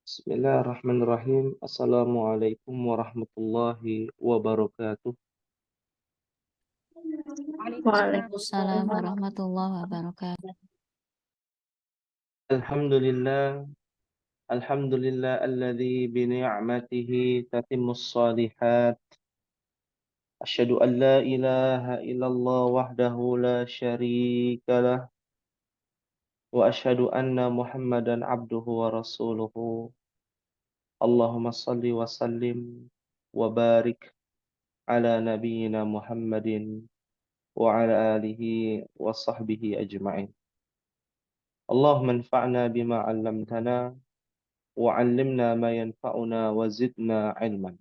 Bismillahirrahmanirrahim. Assalamualaikum warahmatullahi wabarakatuh. Waalaikumsalam warahmatullahi wabarakatuh. Alhamdulillah, alhamdulillah alladzi bi ni'matihi tatimmus shalihat. Asyhadu an la ilaha illallah wahdahu la syarika lah wa asyhadu anna Muhammadan abduhu wa rasuluhu. Allahumma shalli wa sallim wa barik ala nabiyyina Muhammadin wa ala alihi wa sahbihi ajma'in. Allahumma anfa'na bima 'allamtana wa 'allimna ma yanfa'una wa zidna 'ilman.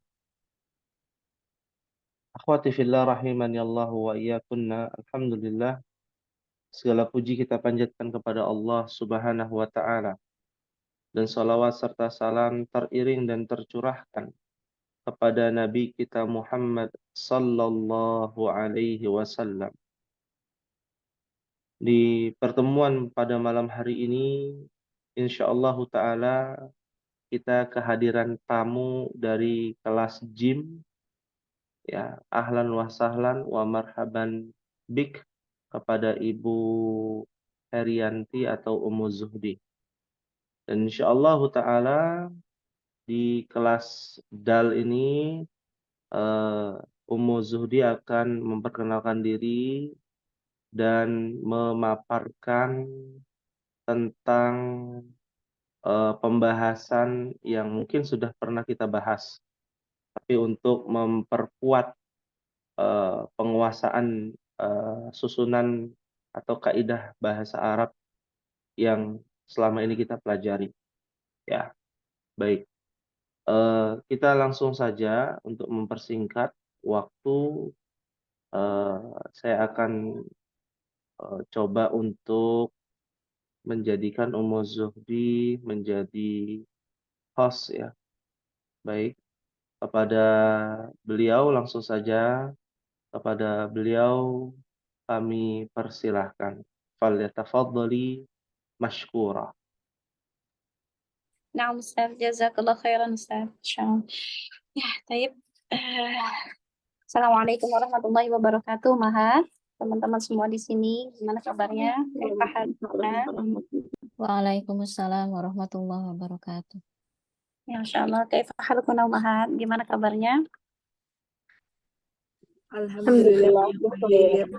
Akhwati fillah rahimani Allah wa iyyakunna. Alhamdulillah, segala puji kita panjatkan kepada Allah Subhanahu wa taala, dan salawat serta salam teriring dan tercurahkan kepada Nabi kita Muhammad sallallahu alaihi wasallam. Di pertemuan pada malam hari ini, insyaallah taala kita kehadiran tamu dari kelas gym, ya. Ahlan wa sahlan wa marhaban bik kepada Ibu Herianti atau Ummu Zuhdi. Dan insyaallah taala di kelas DAL ini Ummu Zuhdi akan memperkenalkan diri dan memaparkan tentang pembahasan yang mungkin sudah pernah kita bahas, tapi untuk memperkuat penguasaan susunan atau kaidah bahasa Arab yang selama ini kita pelajari. Ya, baik. Kita langsung saja untuk mempersingkat waktu. Saya akan coba untuk menjadikan Ummu Zuhdi menjadi host, ya. Baik, kepada beliau langsung saja, kepada beliau kami persilahkan. Falyatafaddali mashkura. Naam Ustaz, jazakallah khairan Ustaz. Insyaallah. Ya, taib. Assalamualaikum warahmatullahi wabarakatuh, Mahat. Teman-teman semua di sini, gimana kabarnya? Waalaikumsalam warahmatullahi wabarakatuh. Ya, insyaallah. Kaifa halukuna Mahat? Gimana kabarnya? Alhamdulillah,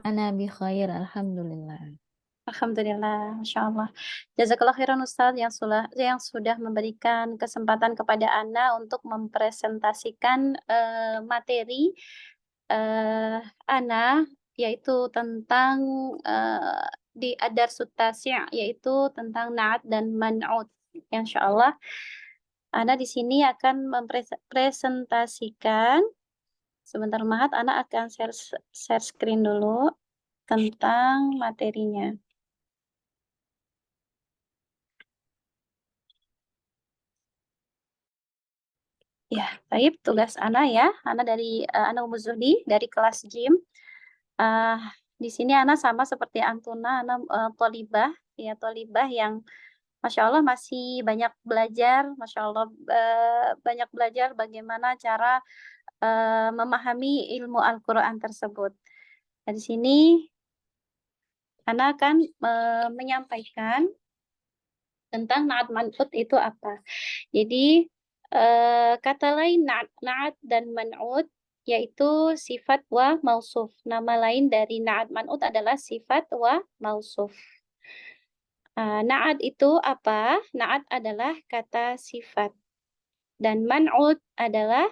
Ana bi khair, alhamdulillah. Alhamdulillah, insyaallah. Jazakallah khairan Ustaz yang sudah memberikan kesempatan kepada Ana untuk mempresentasikan materi Ana, yaitu tentang di ad-darsut tasi', yaitu tentang na'at dan man'ut. Insyaallah Ana di sini akan mempresentasikan. Sebentar Mahat, Ana akan share screen dulu tentang materinya. Ya, baik, tugas Ana ya. Ana dari Ana Ummu Zuhdi dari kelas gym. Di sini Ana sama seperti Antuna, Ana thalibah, ya thalibah yang Masya Allah masih banyak belajar, Masya Allah banyak belajar bagaimana cara memahami ilmu Al-Quran tersebut. Nah, di sini Ana akan menyampaikan tentang na'at man'ut itu apa. Jadi kata lain na'at dan man'ut yaitu sifat wa mausuf. Nama lain dari na'at man'ut adalah sifat wa mausuf. Na'at itu apa? Na'at adalah kata sifat. Dan man'ut adalah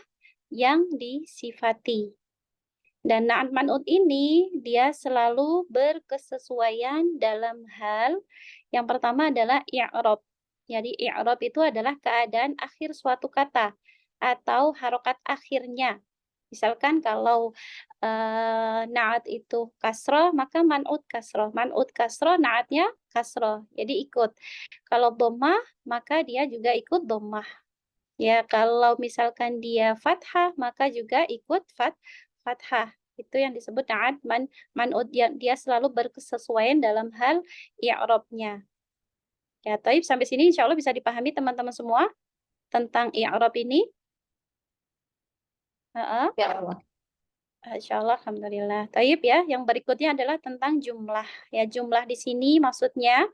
yang disifati. Dan na'at man'ut ini dia selalu berkesesuaian dalam hal yang pertama adalah i'rab. Jadi i'rab itu adalah keadaan akhir suatu kata atau harokat akhirnya. Misalkan kalau na'at itu kasroh, maka man'ut kasroh. Man'ut kasroh, na'atnya kasroh. Jadi ikut. Kalau dhammah, maka dia juga ikut dhammah. Ya, kalau misalkan dia fathah, maka juga ikut fathah. Itu yang disebut na'at man'ut. Dia selalu berkesesuaian dalam hal i'rabnya. Ya, taib sampai sini insya Allah bisa dipahami teman-teman semua. tentang i'rab ini? Heeh. Ya Allah. Insyaallah, alhamdulillah. Taib ya, yang berikutnya adalah tentang jumlah. Ya, jumlah di sini maksudnya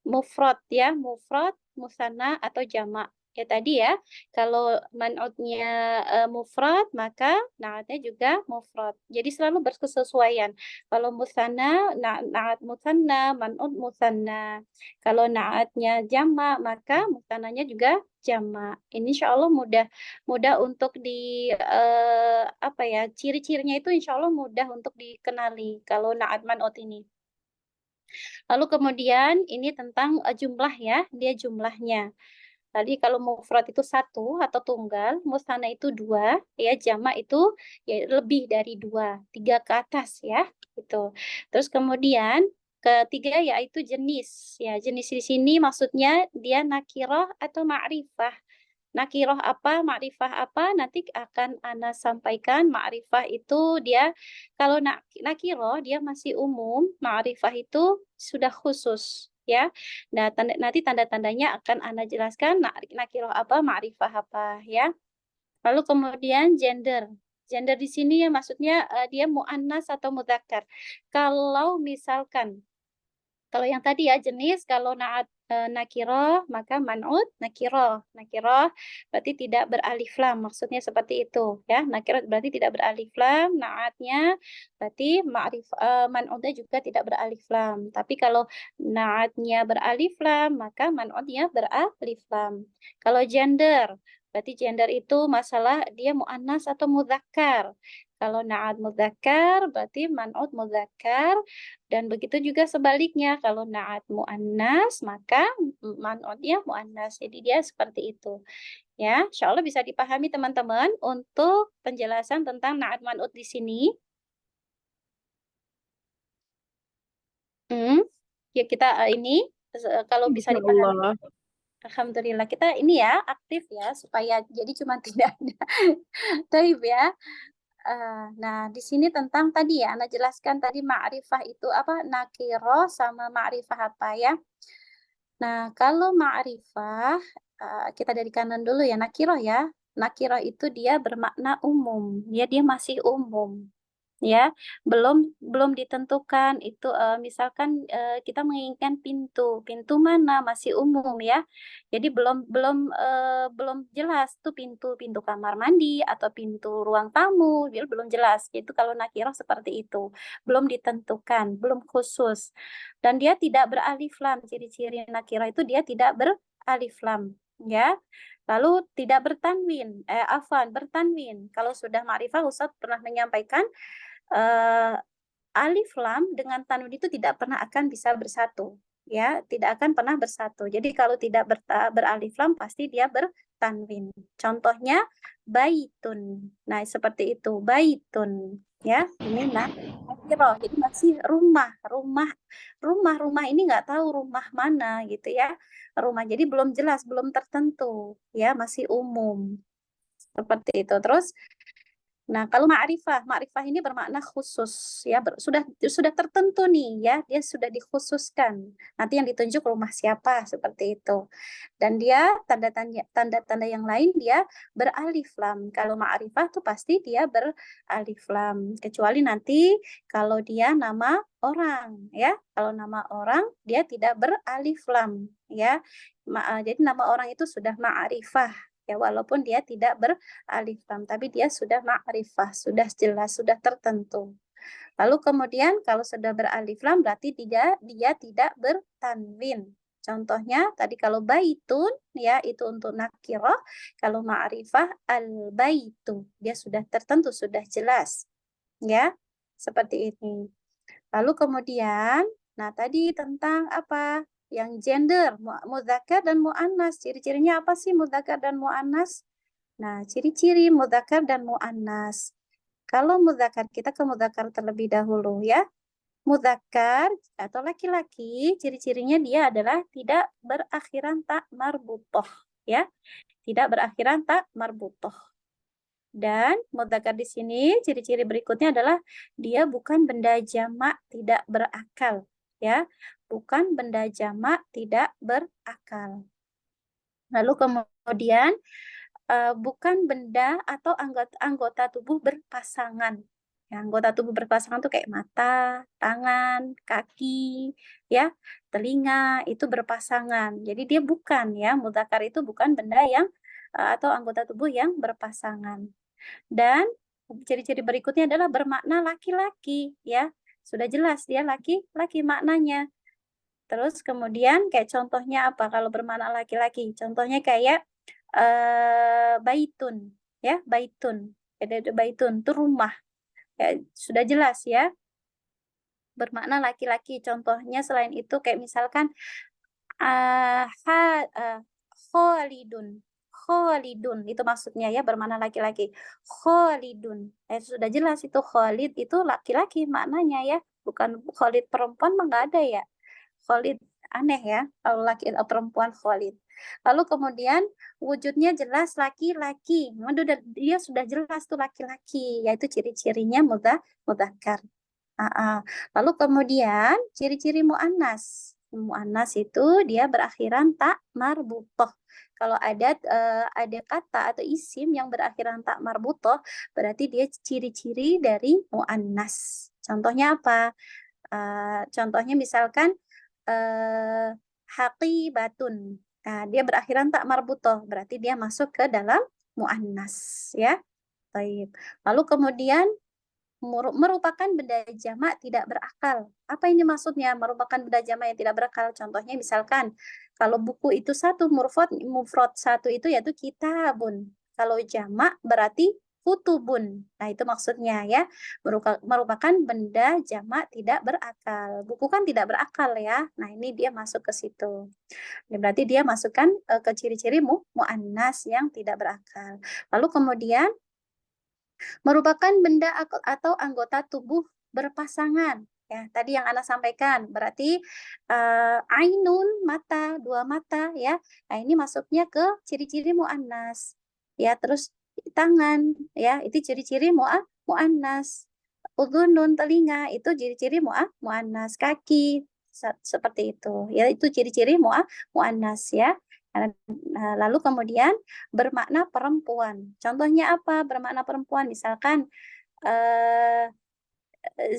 mufrad ya, mufrad, musanna atau jamak. Ya tadi ya, kalau man'utnya mufrad, maka na'atnya juga mufrad. Jadi selalu berkesesuaian. Kalau musanna, na'at musanna, man'ut musanna. Kalau na'atnya jamak, maka musannanya juga jamak. Ini insya Allah mudah mudah untuk apa ya, ciri-cirinya itu insya Allah mudah untuk dikenali kalau na'at man'ut ini. Lalu kemudian ini tentang jumlah ya, dia jumlahnya. Tadi kalau mufrad itu satu atau tunggal, musanna itu dua, ya jamak itu ya lebih dari dua, tiga ke atas ya, gitu. Terus kemudian ketiga yaitu jenis, ya jenis di sini maksudnya dia nakiroh atau ma'rifah. Nakiroh apa, ma'rifah apa, nanti akan Ana sampaikan. Ma'rifah itu dia, kalau nakiroh dia masih umum, ma'rifah itu sudah khusus. Ya, nah nanti tanda-tandanya akan Ana jelaskan nakiroh apa, ma'rifah apa, ya. Lalu kemudian gender. Gender di sini ya maksudnya dia mu'annas atau mudzakkar. Kalau misalkan kalau yang tadi ya jenis, kalau naat nakiroh maka man'ut nakiroh. Nakiroh berarti tidak beralif lam, maksudnya seperti itu ya. Nakiroh berarti tidak beralif lam, naatnya berarti man'utnya juga tidak beralif lam. Tapi kalau naatnya beralif lam, maka man'utnya beralif lam. Kalau gender, berarti gender itu masalah dia mu'annas atau mudzakkar. Kalau na'at mudzakkar berarti man'ut mudzakkar, dan begitu juga sebaliknya, kalau na'at mu'annas, maka man'utnya mu'annas. Jadi dia seperti itu. Ya, insya Allah bisa dipahami teman-teman untuk penjelasan tentang na'at man'ut di sini. Ya kita ini kalau bisa dipahami. Alhamdulillah kita ini ya aktif ya supaya jadi cuma tidak ada taib ya. Nah, di sini tentang tadi ya, Anda jelaskan tadi ma'rifah itu apa? Nakiro sama ma'rifah apa ya? Nah, kalau ma'rifah, kita dari kanan dulu ya, nakiro ya. Nakiro itu dia bermakna umum, dia masih umum. Ya, belum ditentukan itu misalkan kita menginginkan pintu mana masih umum ya. Jadi belum jelas tuh pintu kamar mandi atau pintu ruang tamu, jadi belum jelas. Itu kalau nakirah seperti itu, belum ditentukan, belum khusus. Dan dia tidak beralif lam. Ciri-ciri nakirah itu dia tidak beralif lam, ya. Lalu tidak bertanwin, bertanwin. Kalau sudah ma'rifah, Ustaz pernah menyampaikan alif lam dengan tanwin itu tidak pernah akan bisa bersatu, ya, tidak akan pernah bersatu. Jadi kalau tidak beralif lam pasti dia bertanwin. Contohnya baitun. Nah, seperti itu, baitun, ya. Ini nakiro. Jadi masih rumah ini nggak tahu rumah mana gitu ya. Rumah. Jadi belum jelas, belum tertentu, ya, masih umum. Seperti itu. Terus nah, kalau ma'rifah ini bermakna khusus ya, sudah tertentu nih ya, dia sudah dikhususkan. Nanti yang ditunjuk rumah siapa seperti itu. Dan dia tanda-tanda yang lain dia beralif lam. Kalau ma'rifah tuh pasti dia beralif lam. Kecuali nanti kalau dia nama orang ya. Kalau nama orang dia tidak beralif lam ya. Jadi nama orang itu sudah ma'rifah ya, walaupun dia tidak beralif lam, tapi dia sudah ma'rifah, sudah jelas, sudah tertentu. Lalu kemudian kalau sudah beralif lam berarti dia tidak bertanwin. Contohnya tadi kalau baitun ya itu untuk nakirah, kalau ma'rifah al-baitu, dia sudah tertentu, sudah jelas. Ya, seperti ini. Lalu kemudian, nah tadi tentang apa? Yang gender, mudzakkar dan mu'annas. Ciri-cirinya apa sih mudzakkar dan mu'annas? Nah, ciri-ciri mudzakkar dan mu'annas. Kalau mudzakkar, kita ke mudzakkar terlebih dahulu ya. Mudzakkar atau laki-laki, ciri-cirinya dia adalah tidak berakhiran tak marbutoh. Ya, tidak berakhiran tak marbutoh. Dan mudzakkar di sini ciri-ciri berikutnya adalah dia bukan benda jamak tidak berakal, ya. Bukan benda jamak tidak berakal. Lalu kemudian bukan benda atau anggota tubuh berpasangan. Ya, anggota tubuh berpasangan tuh kayak mata, tangan, kaki, ya, telinga itu berpasangan. Jadi dia bukan ya, mudzakkar itu bukan benda yang atau anggota tubuh yang berpasangan. Dan ciri-ciri berikutnya adalah bermakna laki-laki, ya. Sudah jelas dia laki-laki maknanya. Terus kemudian kayak contohnya apa kalau bermakna laki-laki? Contohnya kayak baitun, ya, baitun. Ada baitun itu rumah. Ya, sudah jelas ya, bermakna laki-laki. Contohnya selain itu kayak misalkan Khalidun. Khalidun itu maksudnya ya bermakna laki-laki. Khalidun. Sudah jelas itu Khalid itu laki-laki maknanya ya. Bukan Khalid perempuan mah nggak ada ya. Khalid aneh ya kalau laki atau perempuan Khalid. Lalu kemudian wujudnya jelas laki-laki. Dia sudah jelas tuh laki-laki, yaitu ciri-cirinya mudzakkar. Lalu kemudian ciri-ciri mu'annas. Mu'annas itu dia berakhiran tak marbutoh. Kalau ada kata atau isim yang berakhiran tak marbutoh, berarti dia ciri-ciri dari mu'annas. Contohnya apa? Contohnya misalkan haqibatun. Nah, dia berakhiran tak marbutoh, berarti dia masuk ke dalam mu'annas ya. Baik. Lalu kemudian merupakan benda jamak tidak berakal. Apa ini maksudnya merupakan benda jamak yang tidak berakal? Contohnya misalkan kalau buku itu satu, mufrad satu itu yaitu kitabun. Kalau jamak berarti kutubun. Nah, itu maksudnya ya. Merupakan benda jamak tidak berakal. Buku kan tidak berakal ya. Nah, ini dia masuk ke situ. Berarti dia masukkan ke ciri-ciri mu'annas yang tidak berakal. Lalu kemudian merupakan benda atau anggota tubuh berpasangan. Ya, tadi yang Ana sampaikan berarti ainun mata, dua mata ya. Nah, ini masuknya ke ciri-ciri muannas. Ya, terus tangan ya, itu ciri-ciri muannas. Udhunun telinga itu ciri-ciri muannas, kaki seperti itu. Ya, itu ciri-ciri muannas ya. Lalu kemudian bermakna perempuan. Contohnya apa? Bermakna perempuan. Misalkan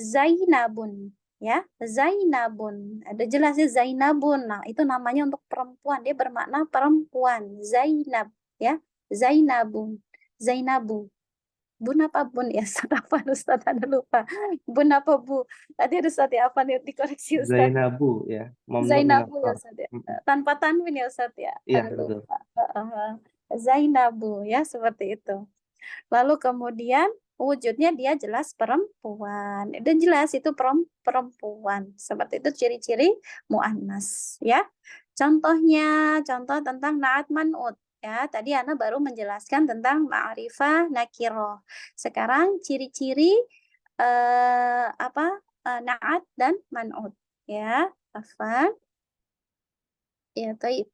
Zainabun, ya, Zainabun. Ada jelasnya Zainabun. Nah, itu namanya untuk perempuan. Dia bermakna perempuan. Zainab, ya, Zainabun, Zainabu. Bun apa bun ya? Ustaz apa Ustaz? Ada lupa. Bun apa bu? Tadi ada Ustaz ya apa nih dikoreksi Ustaz? Zainabu ya, mamnu min Zainabu ya as-sarf. Ustaz ya. Tanpa tanwin ya Ustaz ya. Iya, Ada betul. lupa. Zainabu ya seperti itu. Lalu kemudian wujudnya dia jelas perempuan. Dan jelas itu perempuan. Seperti itu ciri-ciri mu'annas ya. Contoh tentang na'at man'ut. Ya, tadi Ana baru menjelaskan tentang ma'rifah nakiroh. Sekarang ciri-ciri na'at dan man'ut. Ya, Afan. Ya, taib.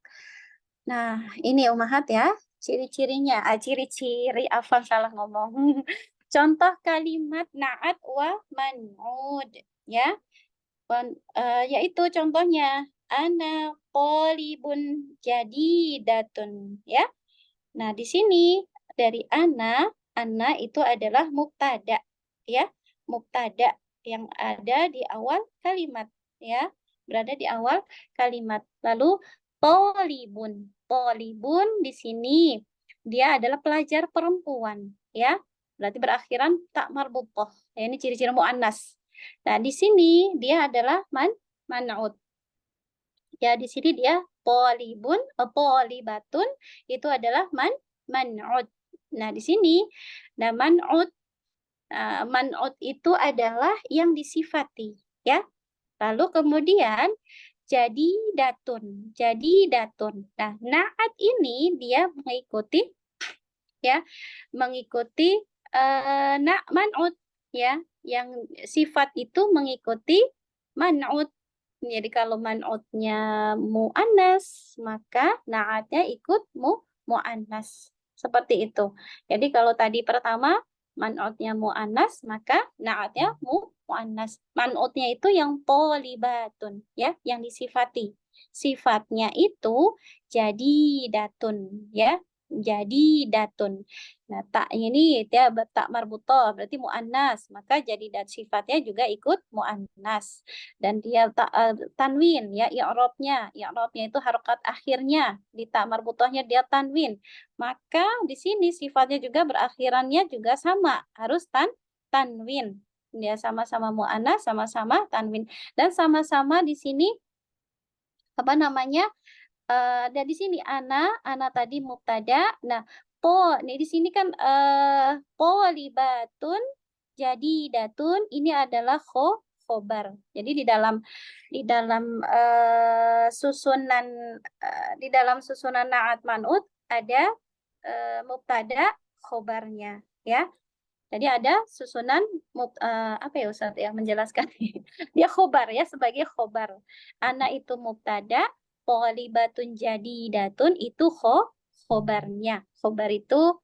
Nah, ini Umahat ya, ciri-cirinya. Ciri-ciri, Afan salah ngomong. Contoh kalimat na'at wa man'ud. Ya, yaitu contohnya. Ana qalibun jadidatun. Ya, nah di sini dari ana itu adalah mubtada. Ya, mubtada yang ada di awal kalimat. Ya, berada di awal kalimat. Lalu Tolibun. Tolibun di sini dia adalah pelajar perempuan, ya. Berarti berakhiran tak marbutoh. Ya, ini ciri-ciri muannas. Nah, di sini dia adalah man'ud. Ya, di sini dia polibun, polibatun itu adalah man'ud. Nah, di sini nah man'ud itu adalah yang disifati, ya. Lalu kemudian jadi datun. Nah, naat ini dia mengikuti man'ut ya, yang sifat itu mengikuti man'ut. Jadi kalau man'utnya mu'annas, maka naatnya ikut mu'annas. Seperti itu. Jadi kalau tadi pertama man'utnya mu'annas, maka naatnya muannas. Man'utnya itu yang tholibatun, ya, yang disifati. Sifatnya itu jadidatun, ya, jadidatun. Nah, tak ini dia tak marbutoh, berarti muannas, maka jadidat sifatnya juga ikut muannas. Dan dia tanwin, ya, i'rabnya itu harokat akhirnya, di tak marbutohnya dia tanwin. Maka di sini sifatnya juga berakhirannya juga sama, harus tanwin. Dia sama-sama mu'annas, sama-sama tanwin. Dan sama-sama di sini apa namanya? Dan di sini ana tadi mubtada. Nah, nih di sini kan libatun jadi datun ini adalah khobar. Jadi di dalam susunan na'at man'ut ada mubtada khobarnya, ya. Jadi ada susunan apa ya Ustaz yang menjelaskan dia khobar, ya, sebagai khobar. Ana itu mubtada, tholibatun jadidatun itu khobarnya. Khobar itu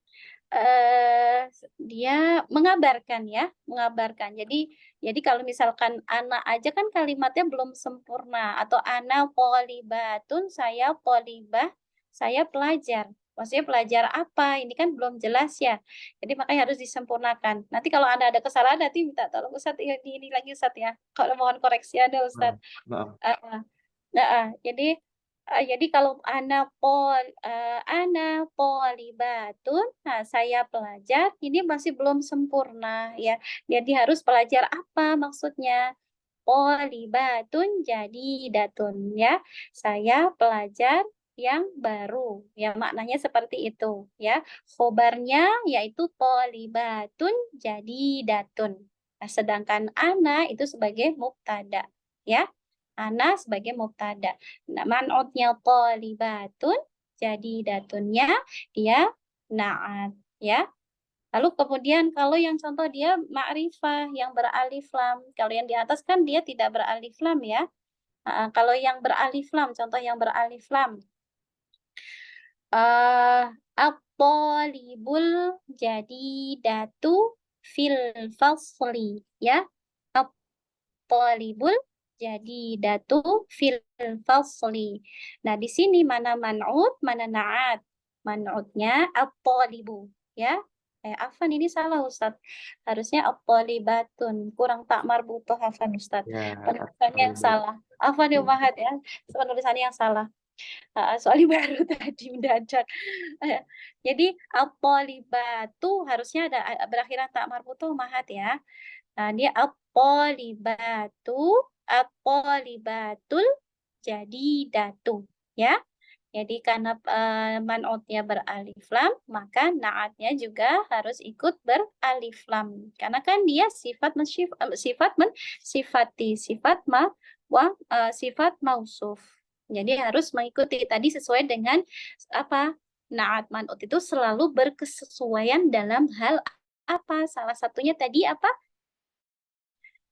dia mengabarkan, ya, mengabarkan. Jadi kalau misalkan ana aja kan kalimatnya belum sempurna, atau ana tholibatun, saya tholibah, saya pelajar. Maksudnya pelajar apa? Ini kan belum jelas, ya. Jadi makanya harus disempurnakan. Nanti kalau Anda ada kesalahan, nanti minta tolong Ustadz ini lagi Ustadz, ya. Kalau mohon koreksi Anda Ustadz. Maaf. Jadi kalau ana tholibatun, nah saya pelajar, ini masih belum sempurna, ya. Jadi harus pelajar apa maksudnya? Tholibatun jadidatun, ya. Saya pelajar yang baru, ya, maknanya seperti itu, ya. Khobarnya yaitu tholibatun jadidatun. Nah, sedangkan ana itu sebagai mubtada, ya. Ana sebagai mubtada. Nah, man'utnya tholibatun jadidatunnya dia na'at, ya. Lalu kemudian kalau yang contoh dia ma'rifah yang beralif lam. Kalau yang di atas kan dia tidak beralif lam, ya. Kalau yang beralif lam, contoh yang beralif lam. At-thalibul jadidatu fil fasli, ya. At-thalibul jadidatu fil fasli. Nah, di sini mana man'ut, mana na'at. Man'utnya at-thalibu, ya. Afan ini salah Ustadz. Harusnya at-thalibatun. Kurang tak marbutoh Afan Ustadz. Ya, Penulisannya yang salah. Afan ya Mahat, ya. Penulisannya yang salah. Soalnya baru tadi mendadak. Jadi at-thalibatu harusnya ada berakhiran tak marbutoh Mahat, ya. Nah, dia at-thalibatul jadidatu, ya. Jadi karena man'utnya beralif lam, maka na'atnya juga harus ikut beralif lam. Karena kan dia sifat mensifati, sifat mausuf. Jadi harus mengikuti tadi sesuai dengan apa? Na'at man'ut itu selalu berkesesuaian dalam hal apa? Salah satunya tadi apa?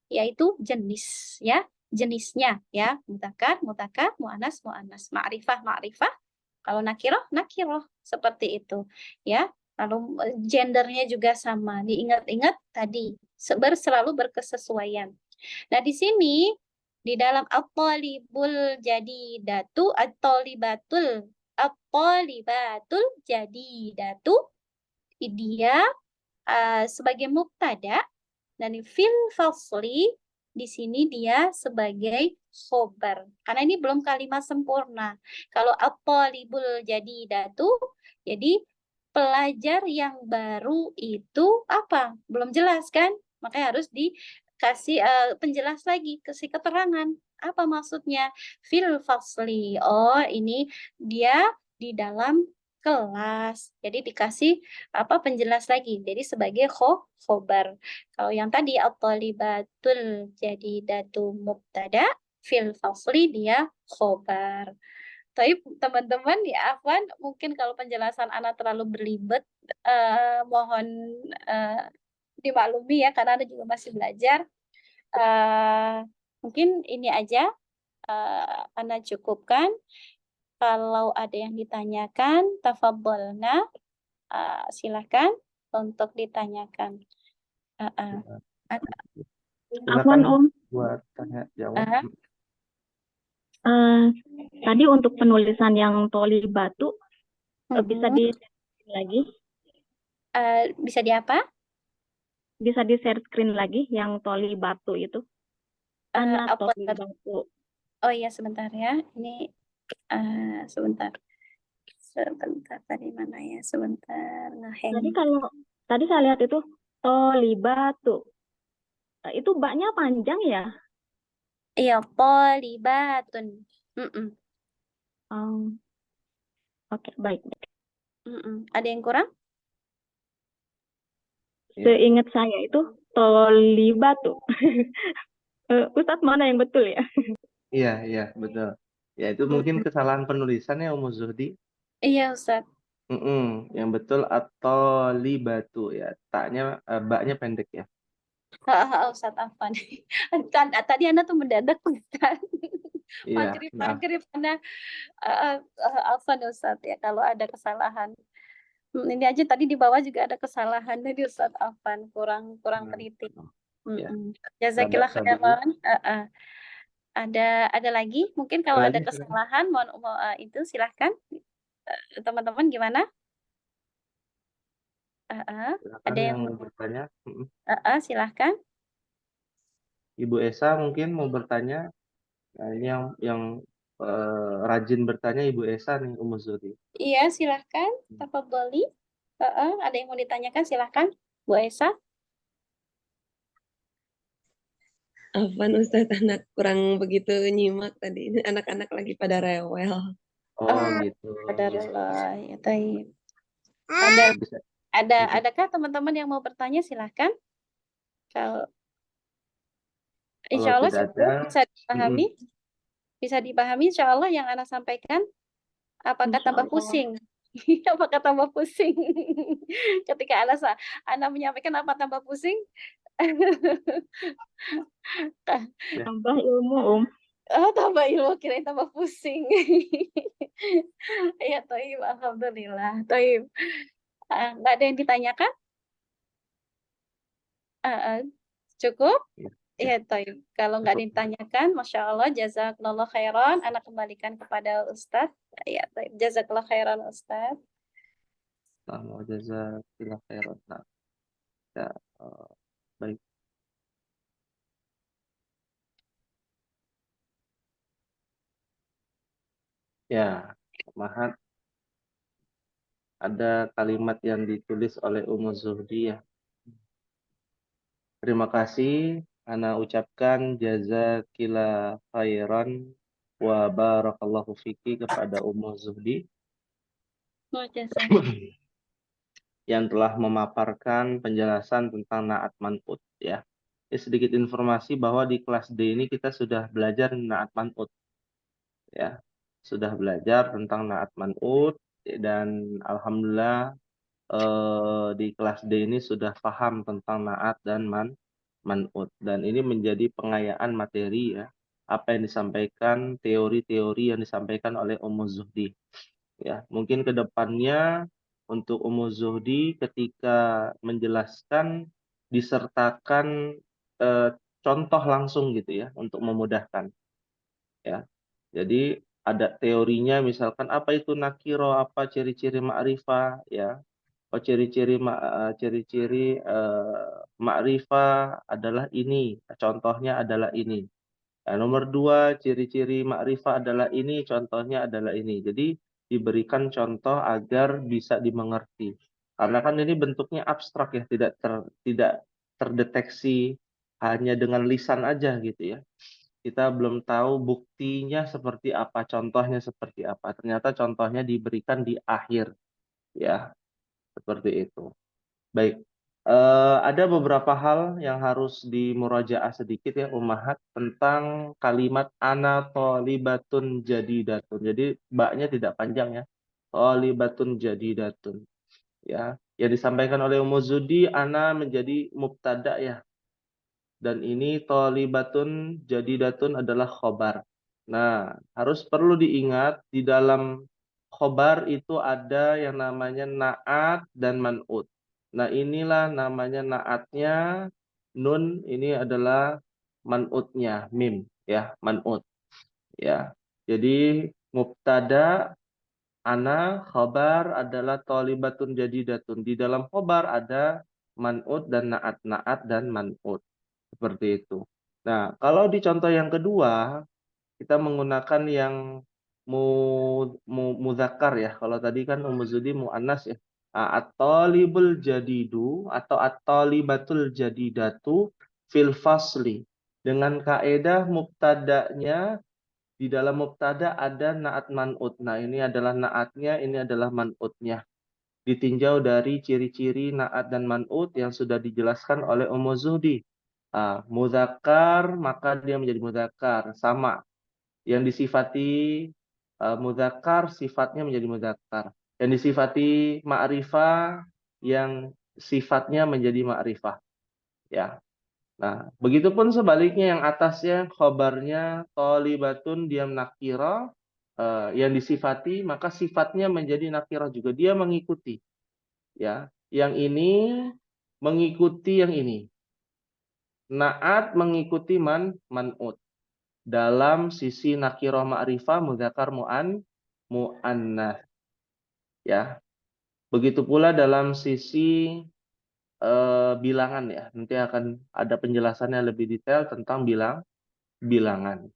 Yaitu jenis, ya. Jenisnya, ya. Mutakar, mu'annas, ma'rifah, kalau nakiroh, seperti itu, ya. Lalu gendernya juga sama, diingat-ingat tadi, selalu berkesesuaian. Nah, di sini di dalam at-talibul jadidatu, at-talibatul jadidatu, dia sebagai mubtada, dan fil fasli di sini dia sebagai khobar. Karena ini belum kalimat sempurna. Kalau at-talibul jadidatu, jadi pelajar yang baru itu apa? Belum jelas kan? Makanya harus dikasih penjelas lagi, kasih keterangan. Apa maksudnya? Fil fasli. Oh, ini dia di dalam kelas. Jadi dikasih penjelas lagi. Jadi sebagai khobar. Kalau yang tadi at-talibatul jadidatu mubtada, fil fasli dia khobar. Tapi teman-teman ya Afwan, mungkin kalau penjelasan Ana terlalu berlibat, mohon dimaklumi, ya, karena Ana juga masih belajar. Mungkin ini aja Ana cukupkan. Kalau ada yang ditanyakan, tafadhalna, silakan untuk ditanyakan. Silakan Afwan Om, buat tanya jawab. Ah, Eh, tadi untuk penulisan yang toli batu bisa mm-mm. di lagi, Bisa di apa? bisa di share screen lagi yang toli batu itu. Ana Apa? toli batu. Oh iya sebentar ya. Ini sebentar. Sebentar tadi mana ya? Sebentar ngeheng. Tadi saya lihat itu toli batu. Itu baknya panjang ya? Iya, polibatun. Mm-mm. Um, Oke, baik. Mm-mm. Ada yang kurang? Ya. Seingat saya itu toli batu. Ustadz mana yang betul ya? Iya, betul. Ya, itu mungkin kesalahan penulisan ya, Umu Zuhdi. Iya, Ustaz. Yang betul atau libatu ya. Baknya pendek ya. Ustaz Afan. Tadi Anda tuh mendadak, Ustaz. Iya, maaf. Maghrib Anda Afan, Ustaz ya kalau ada kesalahan. Ini aja tadi di bawah juga ada kesalahan dari Ustaz Afan, kurang teliti. Ya, nggak Jazakillah baksa dulu. khairan. Ada lagi? Mungkin kalau ada Lagi, silakan. kesalahan, itu silahkan. Teman-teman gimana? Silakan Ada yang yang mau bertanya. silahkan. Ibu Esa mungkin mau bertanya. Nah, ini yang rajin bertanya Ibu Esa nih, Umu Zuhdi. Iya, silahkan. Tafadholi. Ada yang mau ditanyakan, silahkan. Bu Esa. Afwan Ustadz, anak kurang begitu nyimak tadi. Anak-anak lagi pada rewel. Oh, gitu. Qadarullah. Ya, taib. Bisa. Adakah teman-teman yang mau bertanya, silahkan. Kalau insya Kalau Allah tidak cukup ada, bisa dipahami. Bisa dipahami insya Allah yang Anda sampaikan. Apakah Insya tambah Allah. pusing? Apakah tambah pusing? Ketika Anda menyampaikan apa tambah pusing? Tambah ilmu Om. Oh, tambah ilmu, kirain tambah pusing. Ya, Toib, alhamdulillah. Toib. Nggak ada yang ditanyakan? Cukup? ya. Ya, Toib. Kalau nggak ada yang ditanyakan, Masya Allah, jazakallah khairan. Anak kembalikan kepada Ustadz. Ya, Toib. Jazakallah khairan, Ustadz. Mau jazakallah khairan. Nah, ya, baik. Ya, Mahat, ada kalimat yang ditulis oleh Umu Zuhdi ya. Terima kasih, Ana ucapkan jazakillah khairan wa barakallahu fiki kepada Umu Zuhdi Oh, jazakallah. yang telah memaparkan penjelasan tentang Naat Man'ut ya. Sedikit informasi bahwa di kelas D ini kita sudah belajar Naat Man'ut ya. Sudah belajar tentang Naat Man'ut dan alhamdulillah di kelas D ini sudah paham tentang Naat dan Man'ut, dan ini menjadi pengayaan materi ya, apa yang disampaikan, teori-teori yang disampaikan oleh Ummu Zuhdi ya. Mungkin kedepannya untuk Ummu Zuhdi ketika menjelaskan disertakan contoh langsung gitu ya, untuk memudahkan ya. Jadi ada teorinya, misalkan apa itu nakiro, apa ciri-ciri ma'rifah ya. Oh, ciri-ciri ma'rifah adalah ini, contohnya adalah ini. Nah, nomor 2, ciri-ciri ma'rifah adalah ini, contohnya adalah ini. Jadi diberikan contoh agar bisa dimengerti. Karena kan ini bentuknya abstrak ya, tidak terdeteksi hanya dengan lisan aja gitu ya. Kita belum tahu buktinya seperti apa, contohnya seperti apa. Ternyata contohnya diberikan di akhir ya, seperti itu. Baik, ada beberapa hal yang harus dimurajaah sedikit ya Ummahat tentang kalimat ana tholibatun jadidatun. Jadi baknya tidak panjang ya. Tholibatun jadidatun. Ya, yang disampaikan oleh Ummu Zudi, ana menjadi mubtada ya. Dan ini tholibatun jadidatun adalah khobar. Nah, harus perlu diingat di dalam khobar itu ada yang namanya naat dan man'ut. Nah, inilah namanya naatnya Nun ini adalah man'utnya, mim ya, man'ut ya. Jadi mubtada ana, khabar adalah thalibatun jadidatun. Di dalam khabar ada man'ut dan na'at dan man'ut. Seperti itu. Nah, kalau di contoh yang kedua, kita menggunakan yang muzakkar ya. Kalau tadi kan umuzudi muannas ya. At-talibul jadidu atau at-talibatul jadidatu fil fasli. Dengan kaedah mubtada'nya, di dalam mubtada ada na'at man'ut. Nah, ini adalah na'atnya, ini adalah man'utnya. Ditinjau dari ciri-ciri na'at dan man'ut yang sudah dijelaskan oleh Ummu Zuhdi. Muzakkar, maka dia menjadi muzakkar. Sama. Yang disifati muzakkar, sifatnya menjadi muzakkar. Yang disifati ma'rifah, yang sifatnya menjadi ma'rifah. Ya. Nah, begitupun sebaliknya yang atasnya khobarnya thalibatun diam nakira, yang disifati maka sifatnya menjadi nakira juga, dia mengikuti ya. Yang ini mengikuti yang ini. Naat mengikuti man'ut dalam sisi nakirah ma'rifah mudzakkar muannas ya. Begitu pula dalam sisi bilangan ya. Nanti akan ada penjelasannya lebih detail tentang bilangan.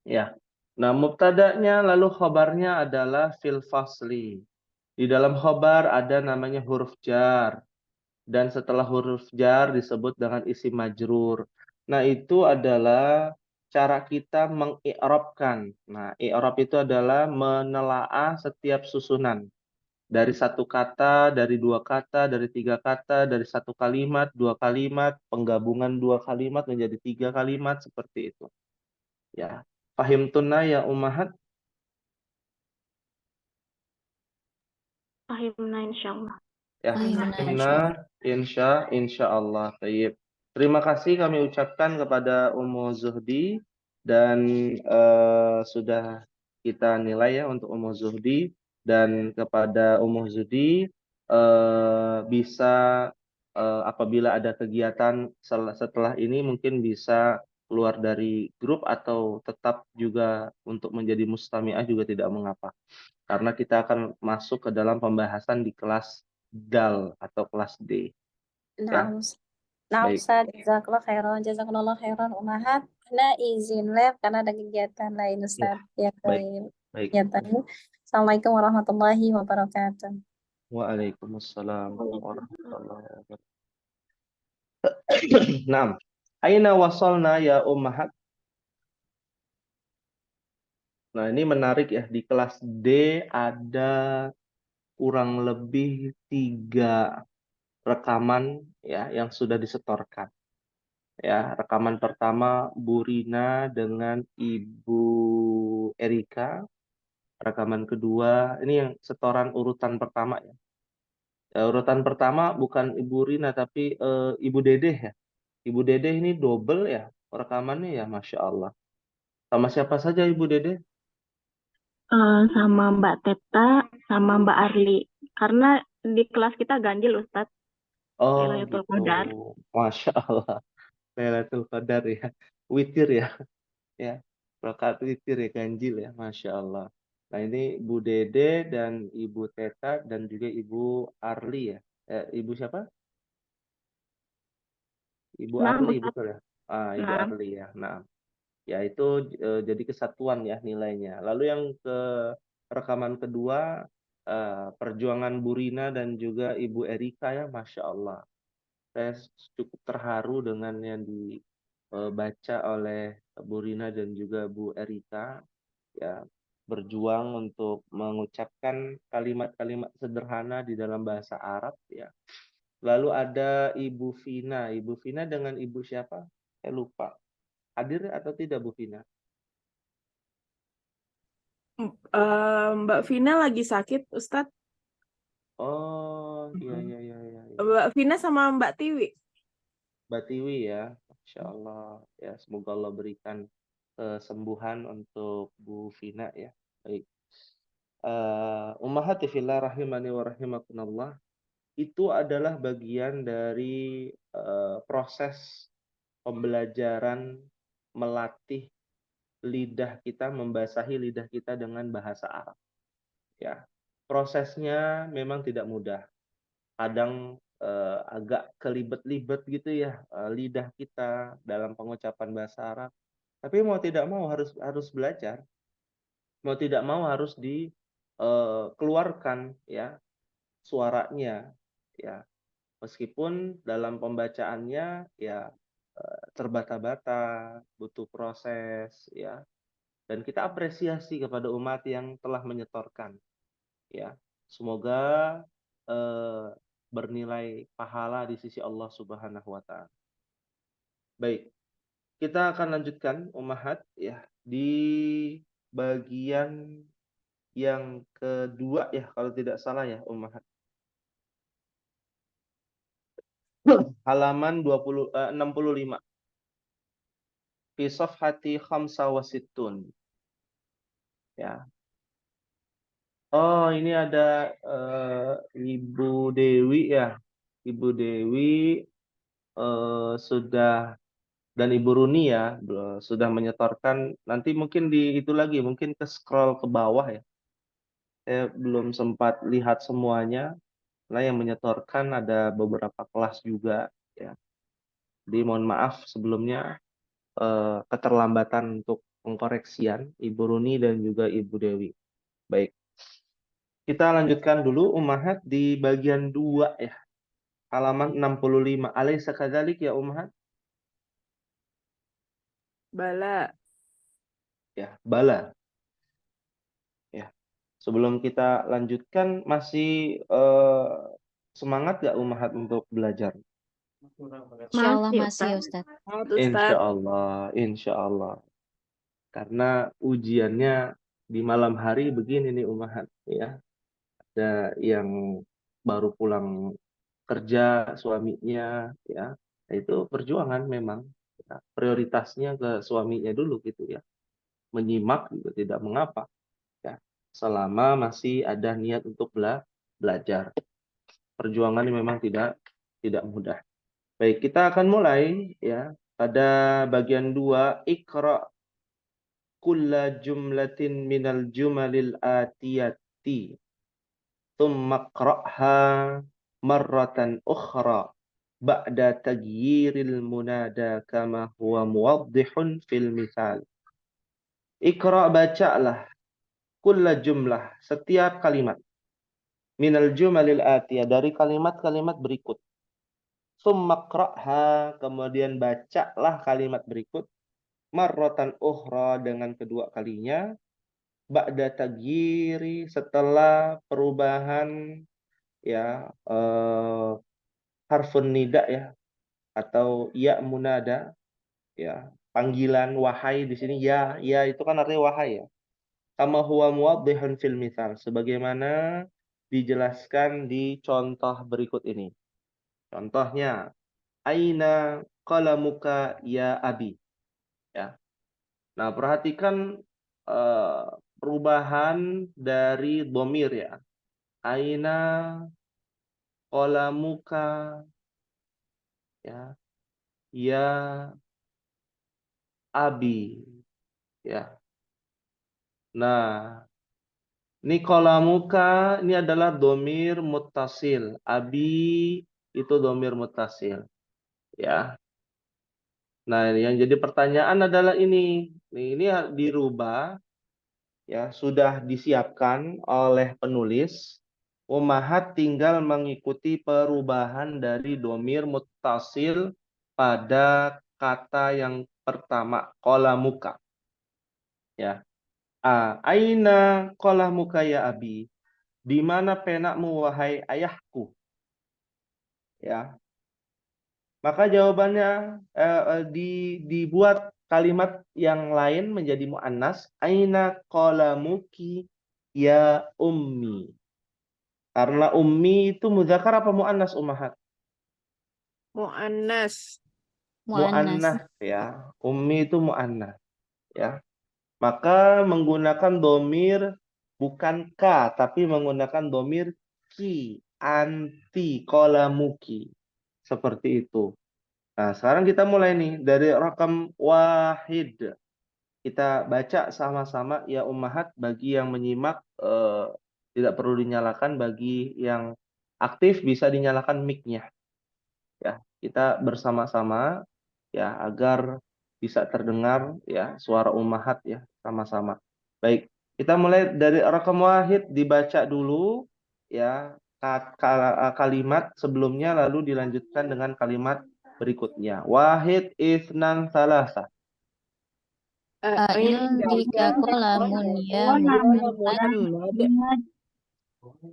Ya. Nah, mubtada'nya lalu khobarnya adalah fil fasli. Di dalam khobar ada namanya huruf jar. Dan setelah huruf jar disebut dengan isim majrur. Nah, itu adalah cara kita mengi'rabkan. Nah, i'rab itu adalah menelaah setiap susunan. Dari satu kata, dari dua kata, dari tiga kata, dari satu kalimat, dua kalimat, penggabungan dua kalimat menjadi tiga kalimat, seperti itu. Ya, fahimtunna ya ummahat? Fahimna insyaallah. Ya, fahimna insya Allah. Baik. Terima kasih kami ucapkan kepada Ummu Zuhdi dan sudah kita nilai ya untuk Ummu Zuhdi, dan kepada Ummu Zuhdi bisa apabila ada kegiatan setelah ini mungkin bisa keluar dari grup atau tetap juga untuk menjadi mustami'ah juga tidak mengapa. Karena kita akan masuk ke dalam pembahasan di kelas DAL atau kelas D. Ya, Naam. Naam baik, Ustaz, jazakallah khairan Umahat. Ana izin live karena ada kegiatan lain ya, Ustaz. Ya, baik, baik. baik. Ya, baik. Assalamualaikum warahmatullahi wabarakatuh. Waalaikumsalam warahmatullahi wabarakatuh. Nah, aina wasolna ya ummahat. Nah, ini menarik ya, di kelas D ada kurang lebih 3 rekaman ya yang sudah disetorkan. Ya, rekaman pertama Bu Rina dengan Ibu Erika. Rekaman kedua, ini yang setoran urutan pertama ya. Urutan pertama bukan Ibu Rina tapi Ibu Dedeh ya. Ibu Dedeh ini double ya rekamannya ya, Masya Allah. Sama siapa saja Ibu Dedeh? Sama Mbak Teta, sama Mbak Arli. Karena di kelas kita ganjil Ustadz, Oh Lailatul gitu, Qadar. Masya Allah. Lailatul Qadar ya, witir ya, ya, rakaat witir ya, ganjil ya, Masya Allah. Nah ini Bu Dede dan Ibu Teta dan juga Ibu Arli ya. Ibu siapa? Ibu Nah, Arli Ustadz. betul ya? Ibu Nah, Arli ya. Nah, ya itu jadi kesatuan ya nilainya. Lalu yang ke rekaman kedua, perjuangan Bu Rina dan juga Ibu Erika ya, Masya Allah. Saya cukup terharu dengan yang dibaca oleh Bu Rina dan juga Bu Erika. Ya, berjuang untuk mengucapkan kalimat-kalimat sederhana di dalam bahasa Arab ya. Lalu ada Ibu Vina. Ibu Vina dengan Ibu siapa? Saya lupa. Hadir atau tidak Bu Vina? Mbak Vina lagi sakit, Ustadz. Oh, iya, iya, iya, iya. Mbak Vina sama Mbak Tiwi. Mbak Tiwi ya. Masya Allah. Ya, semoga Allah berikan kesembuhan untuk Bu Vina ya. Baik. Ummahati fillah rahimani wa rahimakumullah. itu adalah bagian dari proses pembelajaran melatih lidah kita, membasahi lidah kita dengan bahasa Arab. Ya, prosesnya memang tidak mudah. Kadang agak kelibet-libet gitu ya lidah kita dalam pengucapan bahasa Arab. Tapi mau tidak mau harus belajar. Mau tidak mau harus dikeluarkan ya suaranya ya. Meskipun dalam pembacaannya ya terbata-bata, butuh proses ya. Dan kita apresiasi kepada umat yang telah menyetorkan ya. Semoga eh, bernilai pahala di sisi Allah Subhanahu wa taala. Baik, kita akan lanjutkan Ummahat ya di bagian yang kedua ya kalau tidak salah ya Ummahat. Halaman 65. Fi safhati khamsa wa sittun. Ya. Oh, ini ada Ibu Dewi ya. Ibu Dewi sudah dan Ibu Runi ya sudah menyetorkan. Nanti mungkin di itu lagi, mungkin ke scroll ke bawah ya. Saya belum sempat lihat semuanya. Nah, yang menyetorkan ada beberapa kelas juga ya. Jadi mohon maaf sebelumnya keterlambatan untuk pengkoreksian Ibu Runi dan juga Ibu Dewi. Baik. Kita lanjutkan dulu Ummahat di bagian 2 ya. Halaman 65. Alaysa kadzalik ya Ummahat? Bala. Ya, bala. Ya. Sebelum kita lanjutkan masih semangat gak Ummahat untuk belajar? Insya Allah Masih, masih ya Ustaz. Ustadz. Insya Allah, insya Allah. Karena ujiannya di malam hari begini nih Ummahat ya. Ada yang baru pulang kerja suaminya ya. Nah, itu perjuangan memang ya. Prioritasnya ke suaminya dulu gitu ya. Menyimak juga tidak mengapa ya. Selama masih ada niat untuk belajar. Perjuangan ini memang tidak mudah. Baik, kita akan mulai ya pada bagian 2 Iqra kulla jumlatin minal jumalil atiyati thumma qra'ha marratan ukhra ba'da tagyiril munada kama huwa muwaddihun fil misal. Iqra bacalah kulla jumlah setiap kalimat minal jumalil atiyah dari kalimat-kalimat berikut. Tsumma qra'ha kemudian bacalah kalimat berikut marratan ukhra dengan kedua kalinya ba'da tagyiri setelah perubahan ya harfun nida ya atau ya munada ya panggilan wahai di sini ya itu kan artinya wahai ya kama huwa muwaddihun fil misal sebagaimana dijelaskan di contoh berikut ini. Contohnya aina qalamuka ya abi ya. Nah, perhatikan perubahan dari dhamir ya. Aina qalamuka ya. Ya abi ya. Nah, ini qalamuka ini adalah dhamir muttasil. Abi itu dhamir muttasil ya. Nah, yang jadi pertanyaan adalah ini. Ini dirubah ya, sudah disiapkan oleh penulis. Ummahat tinggal mengikuti perubahan dari dhamir muttasil pada kata yang pertama, qalamuka. Ya. Aina qalamuka ya abi? Di mana penakmu wahai ayahku? Ya. Maka jawabannya dibuat kalimat yang lain menjadi muannas. Aina qalamuki ya ummi. Karena ummi itu muzakkar apa muannas Ummahat? Mu'annas. Mu'annas. Ya. Ummi itu muannas ya. Maka menggunakan domir bukan ka tapi menggunakan domir ki anti qalamuki. Seperti itu. Nah, sekarang kita mulai nih dari rakam wahid. Kita baca sama-sama ya ummahat. Bagi yang menyimak tidak perlu dinyalakan, bagi yang aktif bisa dinyalakan mic-nya. Ya, kita bersama-sama ya agar bisa terdengar ya suara ummahat ya sama-sama. Baik, kita mulai dari rakam wahid, dibaca dulu ya kalimat sebelumnya lalu dilanjutkan dengan kalimat berikutnya. Wahid isnan salasa. Indika qalamun ya Muhammad.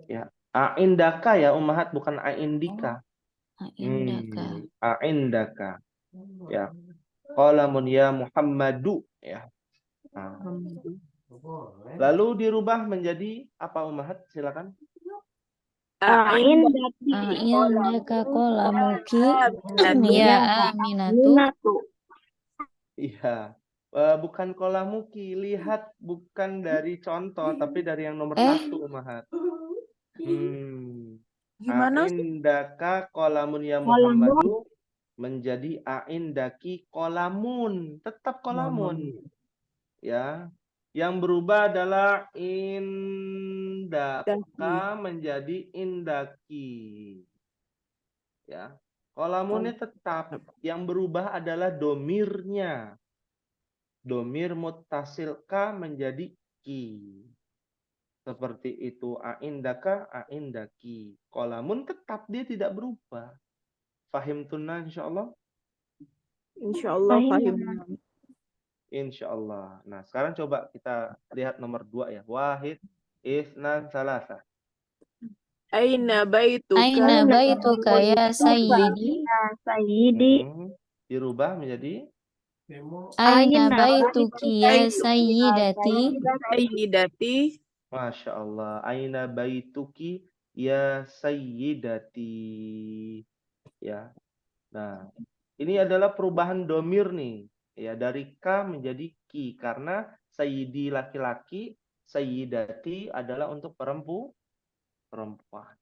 Ya, aindaka ya ummahat, bukan aindika. Indaka. Aindaka. Ya, qalamun ya Muhammadu ya. Nah, lalu dirubah menjadi apa ummahat? Silakan. Indaka qalamuki ya Aminatu. Iya. Bukan qalamuki, lihat bukan dari contoh tapi dari yang nomor 1 ummahat. Gimana sih? Aindaka qalamun ya Muhammadu menjadi aindaki qalamun, tetap qalamun. Ya. Yang berubah adalah indaka menjadi indaki. Ya. Qalamunnya tetap, yang berubah adalah domirnya. Domir muttasil ka menjadi ki. Seperti itu, aindaka, aindaki. Qalamun tetap, dia tidak berubah. Fahim tunna insyaallah? Insyaallah paham. Insyaallah. Nah, sekarang coba kita lihat nomor 2 ya. Wahid, isnan, salasa. Aina baituka ya Sayyidi. Dirubah menjadi Aina baituki ya Sayyidati. sayyidati. Masya Allah. Aina baituki ya sayyidati. Ya. Nah, ini adalah perubahan domir nih. Ya, dari ka menjadi ki. Karena sayyidi laki-laki, sayyidati adalah untuk perempuan.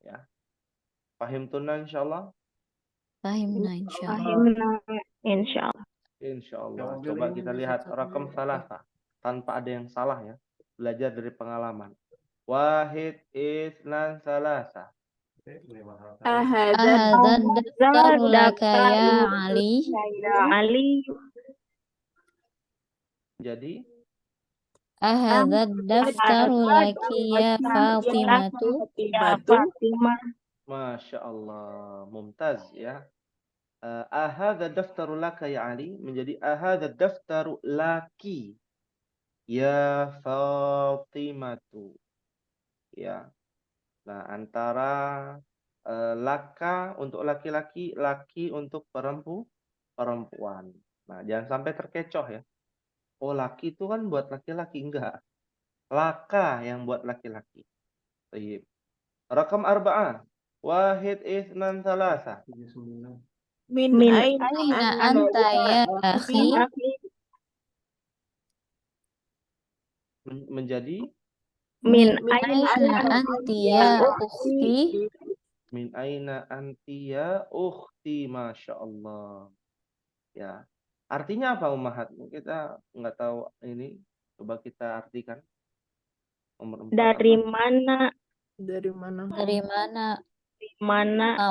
Ya. Pahim tunna insyaallah? Fahimna insyaallah. Insyaallah. Coba kita lihat rakam salasa. Tanpa ada yang salah ya. Belajar dari pengalaman. Wahid, isnan, salasa. Ahadzan Ahadzan daftaru laka ya Ali. Jadi Ahadzan daftaru laki ya Fatimatu. Masya Allah, mumtaz ya. Ahadha daftaru laka ya Ali menjadi ahadha daftaru laki ya Fatimatu. Ya. Nah, antara laka untuk laki-laki, laki untuk perempuan. Nah, jangan sampai terkecoh ya. Oh, laki itu kan buat laki-laki, enggak. Laka yang buat laki-laki. Baik. Rakam arba'ah. Wahid isnan salasa. min Aina anta ya akhi. Menjadi Min aina anti ya ukhti. min aina anti ya ukhti. Masya Allah. Ya. Artinya apa ummahat? Kita nggak tahu ini. Coba kita artikan. Nomor 4 Dari apa? mana Dari mana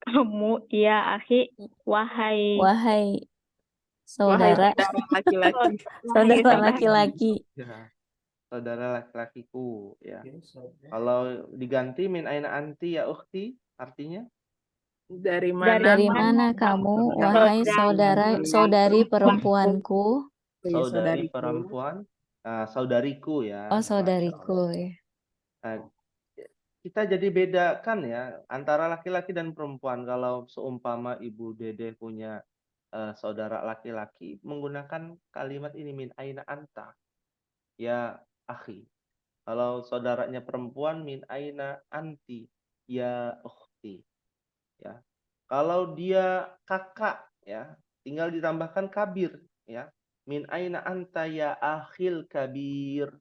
kamu ya akhi, wahai wahai saudara laki-laki. saudara laki-laki. Ya. Saudara laki-lakiku ya. Kalau diganti min aina anti ya ukhti, artinya Dari mana? Dari mana kamu wahai saudari perempuanku? saudari perempuan, saudariku ya. Oh, saudariku ya. Nah, kita jadi bedakan ya antara laki-laki dan perempuan. Kalau seumpama Ibu Dede punya saudara laki-laki, menggunakan kalimat ini min aina anta ya akhi. Kalau saudaranya perempuan min aina anti ya ukhti. Ya. Kalau dia kakak ya, tinggal ditambahkan kabir ya. Min aina anta ya akhil kabir.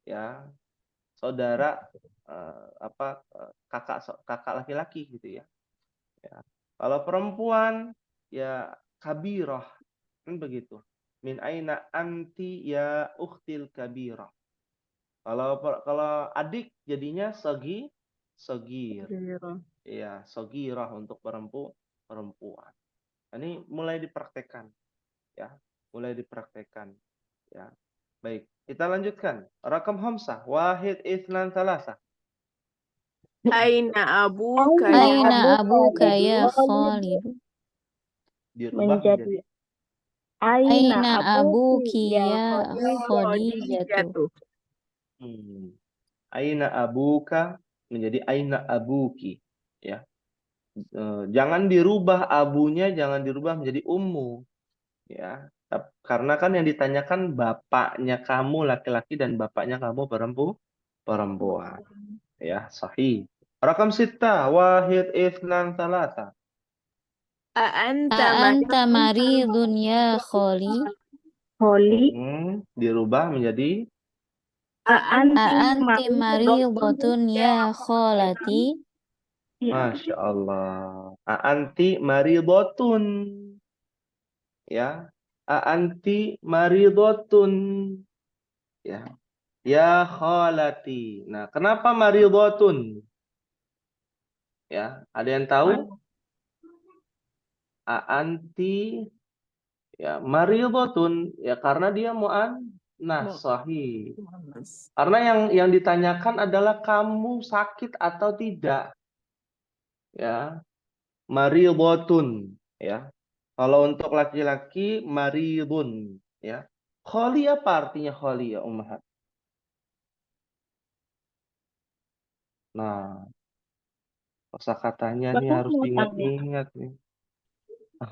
Ya. saudara kakak laki-laki gitu ya. Kalau perempuan ya kabirah, kan begitu. Min aina anti ya ukhtil kabirah. Kalau adik jadinya sogir. Ya, sogirah untuk perempuan. Ini mulai dipraktekkan ya. Mulai dipraktekkan ya. Baik, kita lanjutkan. Rakam hamsah, wahid itsnan thalatha. Aina abuka ya Aina abuka ya Khalid. Dirubah menjadi menjadi Aina abuki abuki ya Khadijatu. Khadijatu. Aina abuka menjadi aina abuki ya. Jangan dirubah abunya, jangan dirubah menjadi ummu ya. Karena kan yang ditanyakan bapaknya kamu laki-laki dan bapaknya kamu perempuan. Ya, sahih. Rakam sita, wahid itsnan thalatha. A'anta maridun ya Khali. Kholi Dirubah menjadi A'anti maridatun ya Kholati. Masya Allah. A'anti maridotun. Ya. A'anti maridotun. Ya. Ya kholati. Nah, kenapa maridotun? Ya, ada yang tahu? A'anti ya maridotun. Ya, karena dia mu'annas sahih. Karena yang ditanyakan adalah kamu sakit atau tidak. Ya. Maridotun ya. Kalau untuk laki-laki maridun ya. Kholi apa artinya kholi ya ummahat? Nah, kosakatanya nih Bapak harus mau tanya? diingat-ingat nih.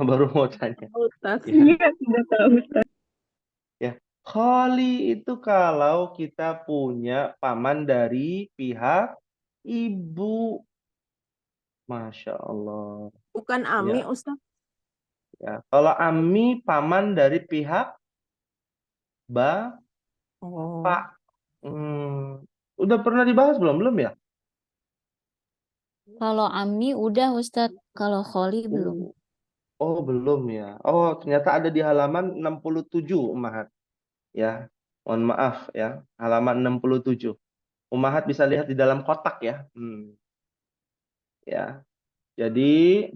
Baru mau tanya. Ustaz. Ya. Iya, sudah tahu Ustaz. Ya. Kholi itu kalau kita punya paman dari pihak ibu. Masya Allah. Bukan Ami, Ya. Ustaz. Ya. Kalau ammi paman dari pihak bapak. Oh. Udah pernah dibahas belum? Belum ya? Kalau Ami udah Ustadz, kalau Kholi belum. Oh, belum ya. Oh, ternyata ada di halaman 67, Ummahat. Ya. Mohon maaf ya, halaman 67. Ummahat bisa lihat di dalam kotak ya. Ya. Jadi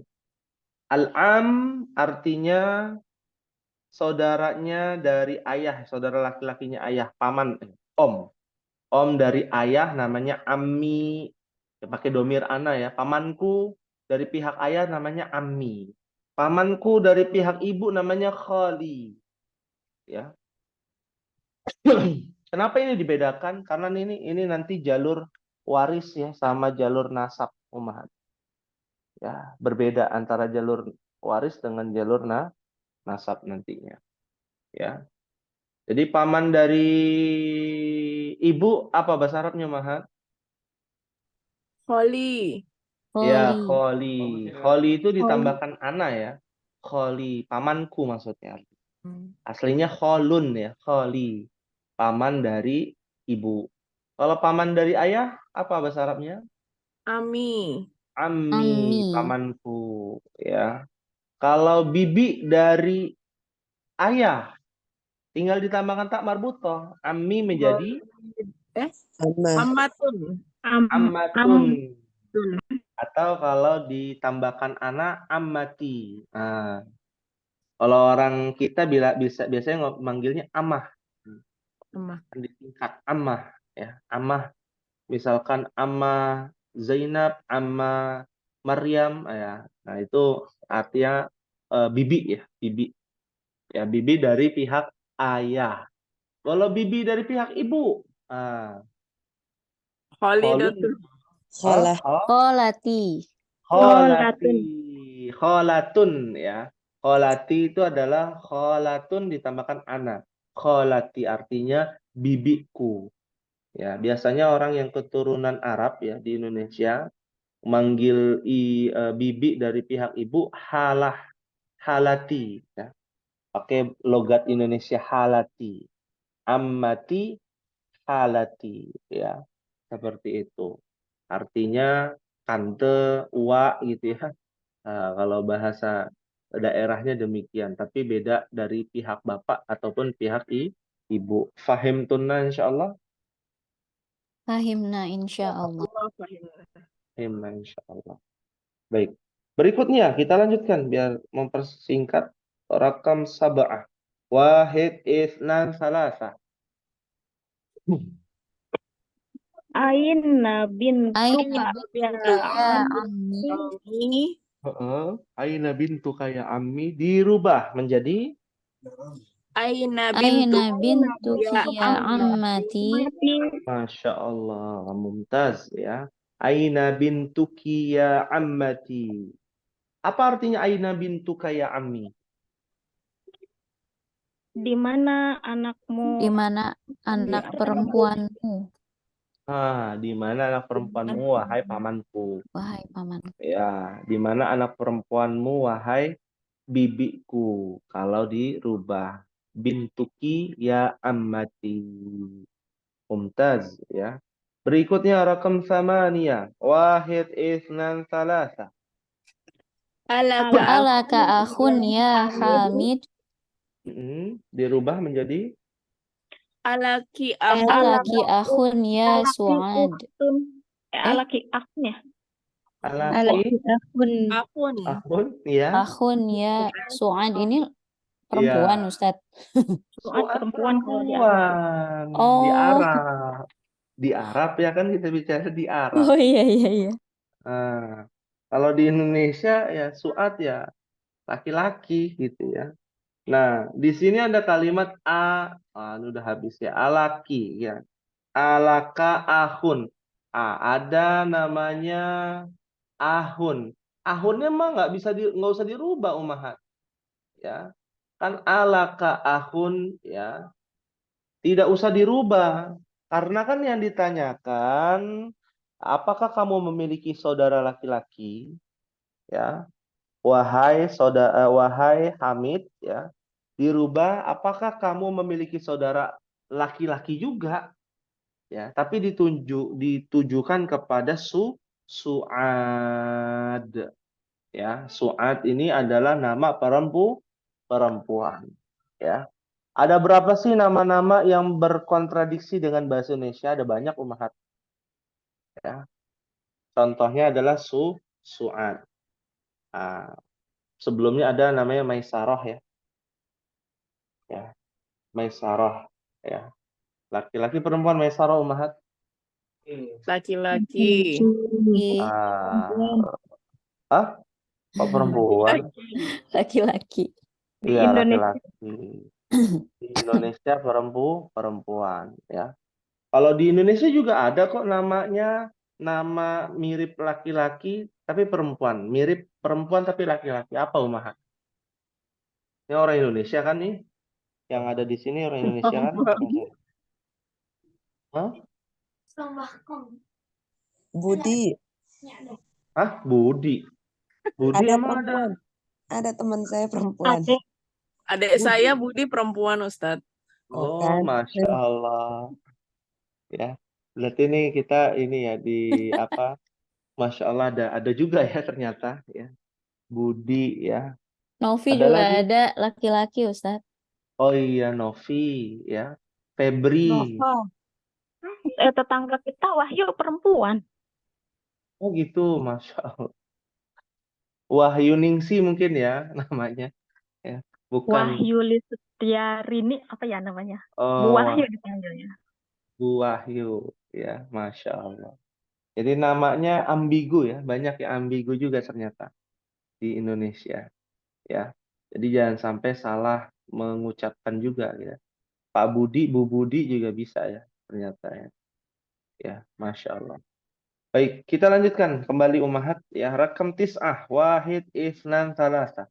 al-am artinya saudaranya dari ayah, saudara laki-lakinya ayah, paman, om. Om dari ayah namanya ammi. Ya, pakai domir ana ya. Pamanku dari pihak ayah namanya ammi. Pamanku dari pihak ibu namanya khali. Ya. Kenapa ini dibedakan? Karena ini nanti jalur waris ya sama jalur nasab ummahat. Ya, berbeda antara jalur waris dengan jalur nasab nantinya. Ya. Jadi paman dari ibu apa bahasa Arabnya, Mahat? Kholi. Ya, Kholi. kholi. Kholi itu ditambahkan ana ya. Kholi, pamanku maksudnya. Aslinya kholun ya, kholi. Paman dari ibu. Kalau paman dari ayah, apa bahasa Arabnya? Ami. Ammi, pamanku. Ya. Kalau bibi dari ayah, tinggal ditambahkan tak marbutoh. Ammi menjadi Ammatun. ammatun. Atau kalau ditambahkan anak, ammati. Nah, kalau orang kita biasanya manggilnya amah. Disingkat amah ya. Amah misalkan amma Zainab, amma Maryam ya. Nah, itu artinya bibi ya, bibi. Ya, bibi dari pihak ayah. Kalau bibi dari pihak ibu, Kholidatun. Kholati. Kholatun ya. Kholati itu adalah kholatun ditambahkan anak. Kholati artinya bibiku. Ya, biasanya orang yang keturunan Arab ya di Indonesia manggil bibi dari pihak ibu halati ya. Pakai logat Indonesia halati. Ammati halati ya. Seperti itu. Artinya tante, uwa gitu ya. Nah, kalau bahasa daerahnya demikian, tapi beda dari pihak bapak ataupun pihak ibu. Fahim tunna insyaallah. Fahimna insyaallah. Allah fahimna. Fahimna insyaallah. Baik. Berikutnya kita lanjutkan biar mempersingkat. Rakam sab'ah. Wahid, itsnan, salasa. Aina Aina bintuka bintuka ya ammi. Ami. Aina bintuka ya ammi dirubah menjadi Aina Aina bintu bintuki ya ammati. Masya Allah, mumtaz ya. Aina bintuki ya ammati. Apa artinya aina bintuka ya ammi? Di mana anakmu? Di mana anak perempuanmu, Di mana anak perempuanmu wahai pamanku? wahai paman? Ya, di mana anak perempuanmu wahai bibiku? Kalau dirubah bintuki ya ammati. Mumtaz ya. Berikutnya rakam samaniyah. Wahid, itsnan, salasa. Alaka Alaka akhun ya Hamid. Dirubah menjadi alaki aku Alaki akhun ya Suad. Alaki akhnya. alaki akun. akhun ya. Akhun ya Suad ini Iya. perempuan Ustadz. Suad perempuan kalau di Perempuan di Oh. Arab. Di Arab ya kan kita bicara di Arab. Oh iya iya iya. Nah, kalau di Indonesia ya Suad ya laki-laki gitu ya. Nah, di sini ada kalimat ini udah habis ya. Alaki ya. Alaka ahun. Ada namanya ahun. Ahunnya mah nggak usah dirubah umahat. Ya. Kan alaka ahun ya. Tidak usah dirubah. Karena kan yang ditanyakan apakah kamu memiliki saudara laki-laki? Ya. Wahai Hamid ya. Dirubah apakah kamu memiliki saudara laki-laki juga? Ya, tapi ditujukan kepada Su'ad. Ya, Su'ad ini adalah nama perempuan. Ya. Ada berapa sih nama-nama yang berkontradiksi dengan bahasa Indonesia? Ada banyak umahat. Ya. Contohnya adalah Su'ad. Nah, sebelumnya ada namanya Maisarah ya. Ya, Maisarah ya. Laki-laki perempuan Maisarah umahat. Laki-laki. Kok perempuan? Laki-laki. Di Iya, Indonesia. laki-laki. Di Indonesia perempuan ya. Kalau di Indonesia juga ada kok namanya nama mirip laki-laki tapi perempuan, mirip perempuan tapi laki-laki. Apa umaha? Ini orang Indonesia kan nih? Yang ada di sini orang Indonesia kan? Hah? Budi. Hah? Budi. Budi Ada emang ada? perempuan. Ada teman saya perempuan. Adik saya Budi perempuan Ustadz. Oh, kan? Masya Allah. Ya, berarti ini kita ini ya di apa? Masya Allah ada juga ya ternyata ya. Budi ya. Novi Ada juga lagi? ada laki-laki Ustadz. Oh iya, Novi ya. Febri. Nova. Tetangga kita Wahyu perempuan. Oh gitu, Masya Allah. Wahyu Ningsi mungkin ya namanya. Ya, bukan. Wahyu Listiarini apa ya namanya? Bu Oh, Wahyu dipanggilnya. Bu Wahyu ya, Masya Allah. Jadi namanya ambigu ya, banyak yang ambigu juga ternyata di Indonesia ya. Jadi jangan sampai salah mengucapkan juga ya. Pak Budi, Bu Budi juga bisa ya ternyata ya. Ya, Masya Allah. Baik, kita lanjutkan kembali umahat ya. Rakam tis'ah, wahid, itsnan, salasa.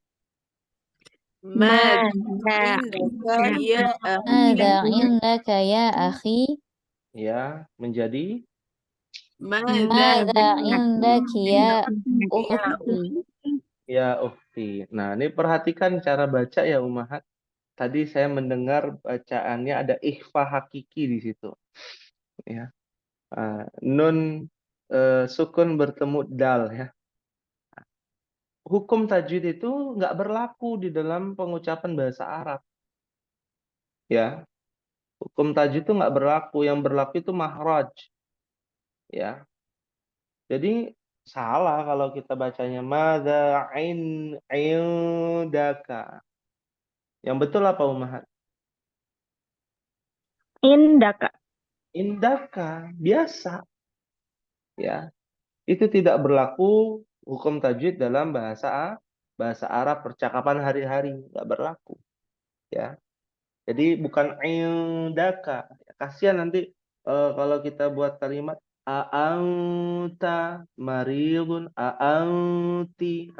Mada indaka ya Ada akhi. indaka ya akhi. Ya, menjadi Mada Ada indaki ya ukhti. ya ukhti. Nah, ini perhatikan cara baca ya umahat. Tadi saya mendengar bacaannya ada ikhfa hakiki di situ. Ya. Nun sukun bertemu dal ya. Hukum tajwid itu nggak berlaku di dalam pengucapan bahasa Arab ya. Hukum tajwid itu nggak berlaku, yang berlaku itu mahraj ya. Jadi salah kalau kita bacanya madza indaka. Yang betul apa Umahat? Indaka. Indaka biasa ya. Itu tidak berlaku hukum tajwid dalam bahasa Arab percakapan hari-hari, nggak berlaku ya. Jadi bukan indaka. Kasihan nanti kalau kita buat kalimat a'anta maridun a'anti.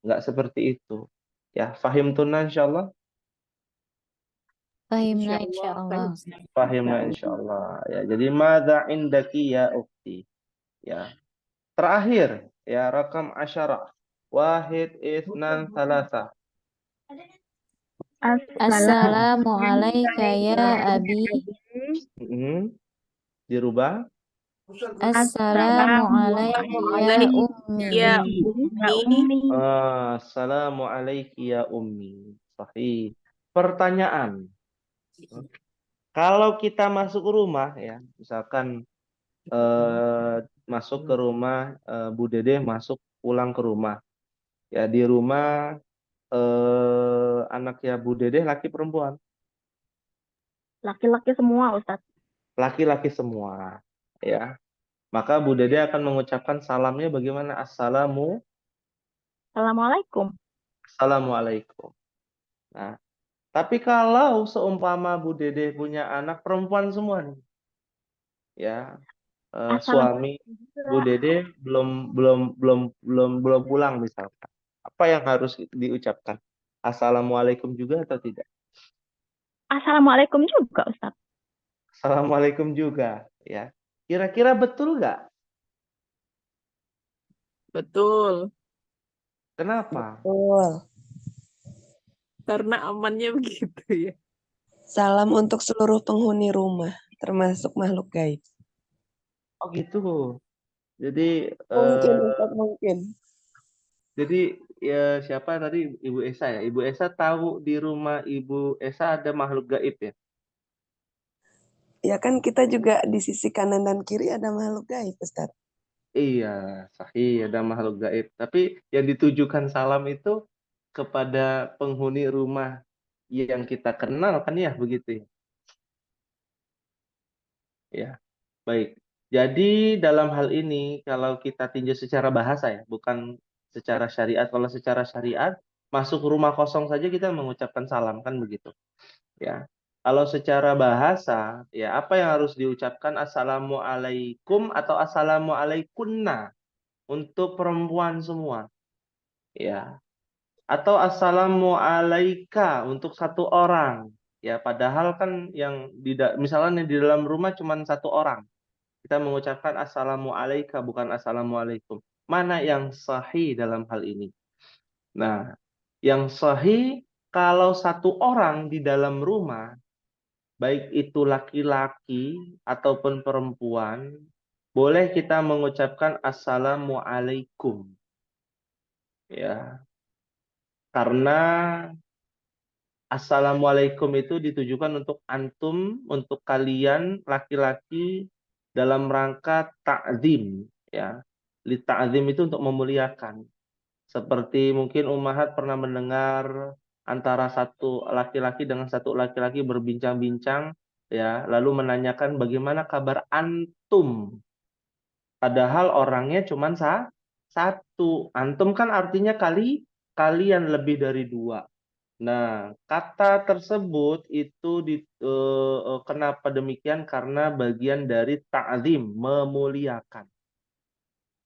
Nggak seperti itu. Ya, fahim tunna insyaallah. Fahimna Insyaallah. insyaallah. Fahimna insyaallah. Ya, jadi madza indaki ya ukhti. Ya. Terakhir, ya rakam asyarah. Wahid, itsnan, thalatha. Assalamu alayka ya abi. Dirubah. Assalamu alayka ya ummi. Ya Ummi. Assalamu alayki ya ummi. Sahih. Pertanyaan. Kalau kita masuk rumah ya, misalkan masuk ke rumah Bu Dede masuk pulang ke rumah. Ya di rumah anaknya Bu Dede laki perempuan? Laki-laki semua, Ustadz. Laki-laki semua. Ya. Maka Bu Dede akan mengucapkan salamnya bagaimana? Assalamualaikum. Assalamualaikum. Nah, tapi kalau seumpama Bu Dede punya anak perempuan semua nih, ya suami Bu Dede belum pulang misalkan, apa yang harus diucapkan? Assalamualaikum juga atau tidak? Assalamualaikum juga, Ustadz. Assalamualaikum juga, ya. Kira-kira betul nggak? betul. Kenapa? Betul. Karena amannya begitu ya. Salam untuk seluruh penghuni rumah, termasuk makhluk gaib. Oh gitu. Jadi Mungkin, Ustaz, mungkin. Jadi ya siapa tadi Ibu Esa ya? Ibu Esa tahu di rumah Ibu Esa ada makhluk gaib ya? Ya kan kita juga di sisi kanan dan kiri ada makhluk gaib, Ustaz. Iya, sahih ada makhluk gaib. Tapi yang ditujukan salam itu kepada penghuni rumah yang kita kenal kan ya begitu ya? Ya, baik. Jadi dalam hal ini kalau kita tinjau secara bahasa ya, bukan secara syariat. Kalau secara syariat masuk rumah kosong saja kita mengucapkan salam kan begitu. Ya. Kalau secara bahasa, ya apa yang harus diucapkan assalamualaikum atau assalamualaikunna untuk perempuan semua, ya. Atau assalamualaika untuk satu orang, ya. Padahal kan yang misalnya di dalam rumah cuma satu orang, kita mengucapkan assalamualaika bukan assalamualaikum. Mana yang sahih dalam hal ini? Nah, yang sahih kalau satu orang di dalam rumah baik itu laki-laki ataupun perempuan, boleh kita mengucapkan assalamualaikum. Ya. Karena assalamualaikum itu ditujukan untuk antum, untuk kalian laki-laki dalam rangka ta'zim, ya. Li ta'zim itu untuk memuliakan. Seperti mungkin Ummahat pernah mendengar antara satu laki-laki dengan satu laki-laki berbincang-bincang, ya, lalu menanyakan bagaimana kabar antum. Padahal orangnya cuma satu. Antum kan artinya kalian lebih dari dua. Nah, kata tersebut itu kenapa demikian? Karena bagian dari ta'zim, memuliakan.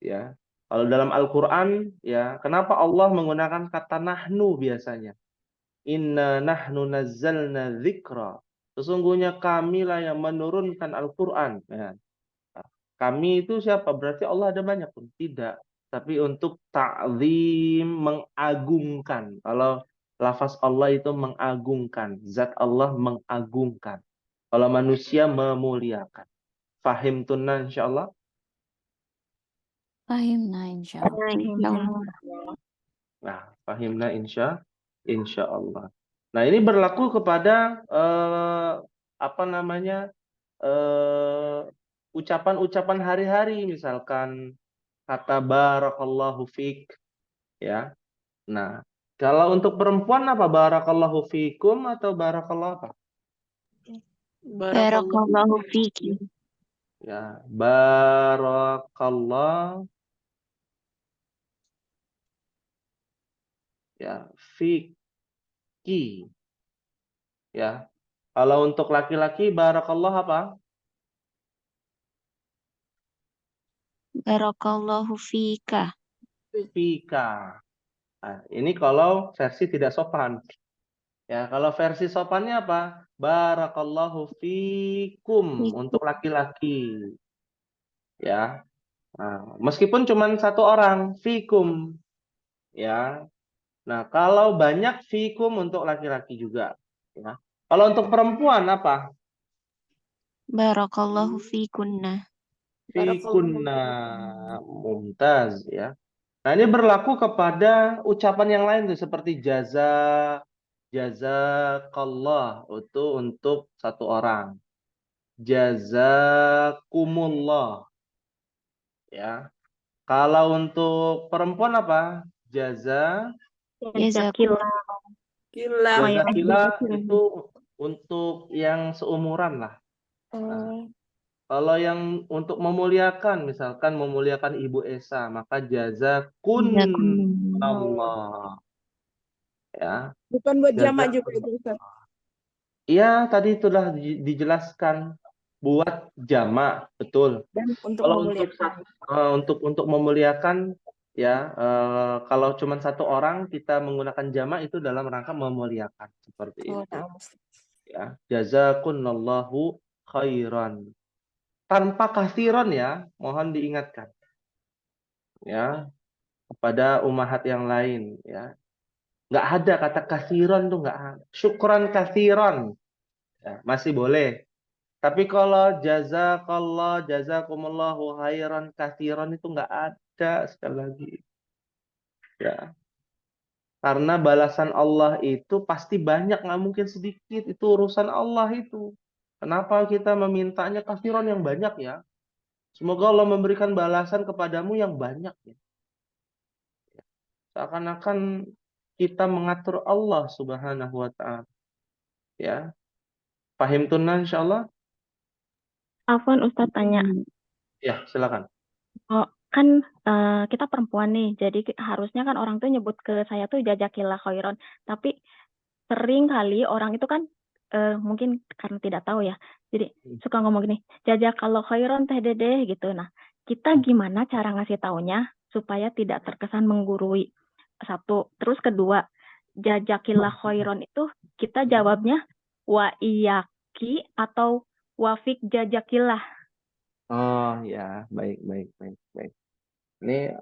Ya. Kalau dalam Al-Qur'an ya, kenapa Allah menggunakan kata nahnu biasanya? Inna nahnu nazzalna dzikra. Sesungguhnya kamilah yang menurunkan Al-Qur'an. Ya. Kami itu siapa? Berarti Allah ada banyak pun? Tidak. Tapi untuk ta'zim, mengagungkan. Kalau lafaz Allah itu mengagungkan. Zat Allah mengagungkan. Kalau manusia memuliakan. Fahimtunna insyaallah. Fahimna insyaallah. Nah, fahimna insyaallah. Nah, ini berlaku kepada apa namanya? Ucapan-ucapan hari-hari, misalkan kata barakallahu fik, ya. Nah, kalau untuk perempuan apa? Barakallahu fikum atau barakallahu apa? Barakallahu fiki. Ya, barakallah ya fiki. Ya. Kalau untuk laki-laki barakallah apa? Barakallahu fika. Fika. Nah, ini kalau versi tidak sopan. Ya, kalau versi sopannya apa? Barakallahu fikum untuk laki-laki. Ya. Nah, meskipun cuma satu orang, fikum. Ya. Nah, kalau banyak fikum untuk laki-laki juga. Ya. Kalau untuk perempuan apa? Barakallahu fikunna. Fikunna. Mumtaz ya. Nah, ini berlaku kepada ucapan yang lain tuh seperti jazakallah itu untuk satu orang. Jazakumullah ya. Kalau untuk perempuan apa? Jazakillah. Jazakillah itu untuk yang seumuran lah. Nah, kalau yang untuk memuliakan, misalkan memuliakan Ibu Esa, maka jazakunallah. Ya. Bukan buat jamak Jazak. juga itu, Ustaz. Iya, tadi sudah dijelaskan buat jamak, betul. Dan untuk Kalau memuliakan. untuk memuliakan ya, kalau cuma satu orang kita menggunakan jamak itu dalam rangka memuliakan seperti Oh, itu. nah. Ya, jazakunallahu khairan. Tanpa kathiron ya, mohon diingatkan. Ya, kepada umahat yang lain ya. Nggak ada kata kathiron tuh nggak ada. Syukran kathiron. Ya, masih boleh. Tapi kalau jazakallah, jazakumullahu khairan kathiron itu nggak ada sekali lagi. Ya. Karena balasan Allah itu pasti banyak, nggak mungkin sedikit. Itu urusan Allah itu. Kenapa kita memintanya kathiron yang banyak ya? Semoga Allah memberikan balasan kepadamu yang banyak ya. Seakan-akan kita mengatur Allah Subhanahu wa taala. Ya. Pahim tunna insyaallah? Afwan Ustadz tanya. Ya, silakan. Oh, kan kita perempuan nih, jadi harusnya kan orang tuh nyebut ke saya tuh jazakillah khairon. Tapi sering kali orang itu kan mungkin karena tidak tahu ya, jadi suka ngomong gini, jazakallah khairon teh dedeh gitu. Nah, kita gimana cara ngasih taunya supaya tidak terkesan menggurui? Satu, terus kedua, jazakillah khairon itu kita jawabnya wa iyaki atau wafik jazakillah. Oh ya, baik. Ini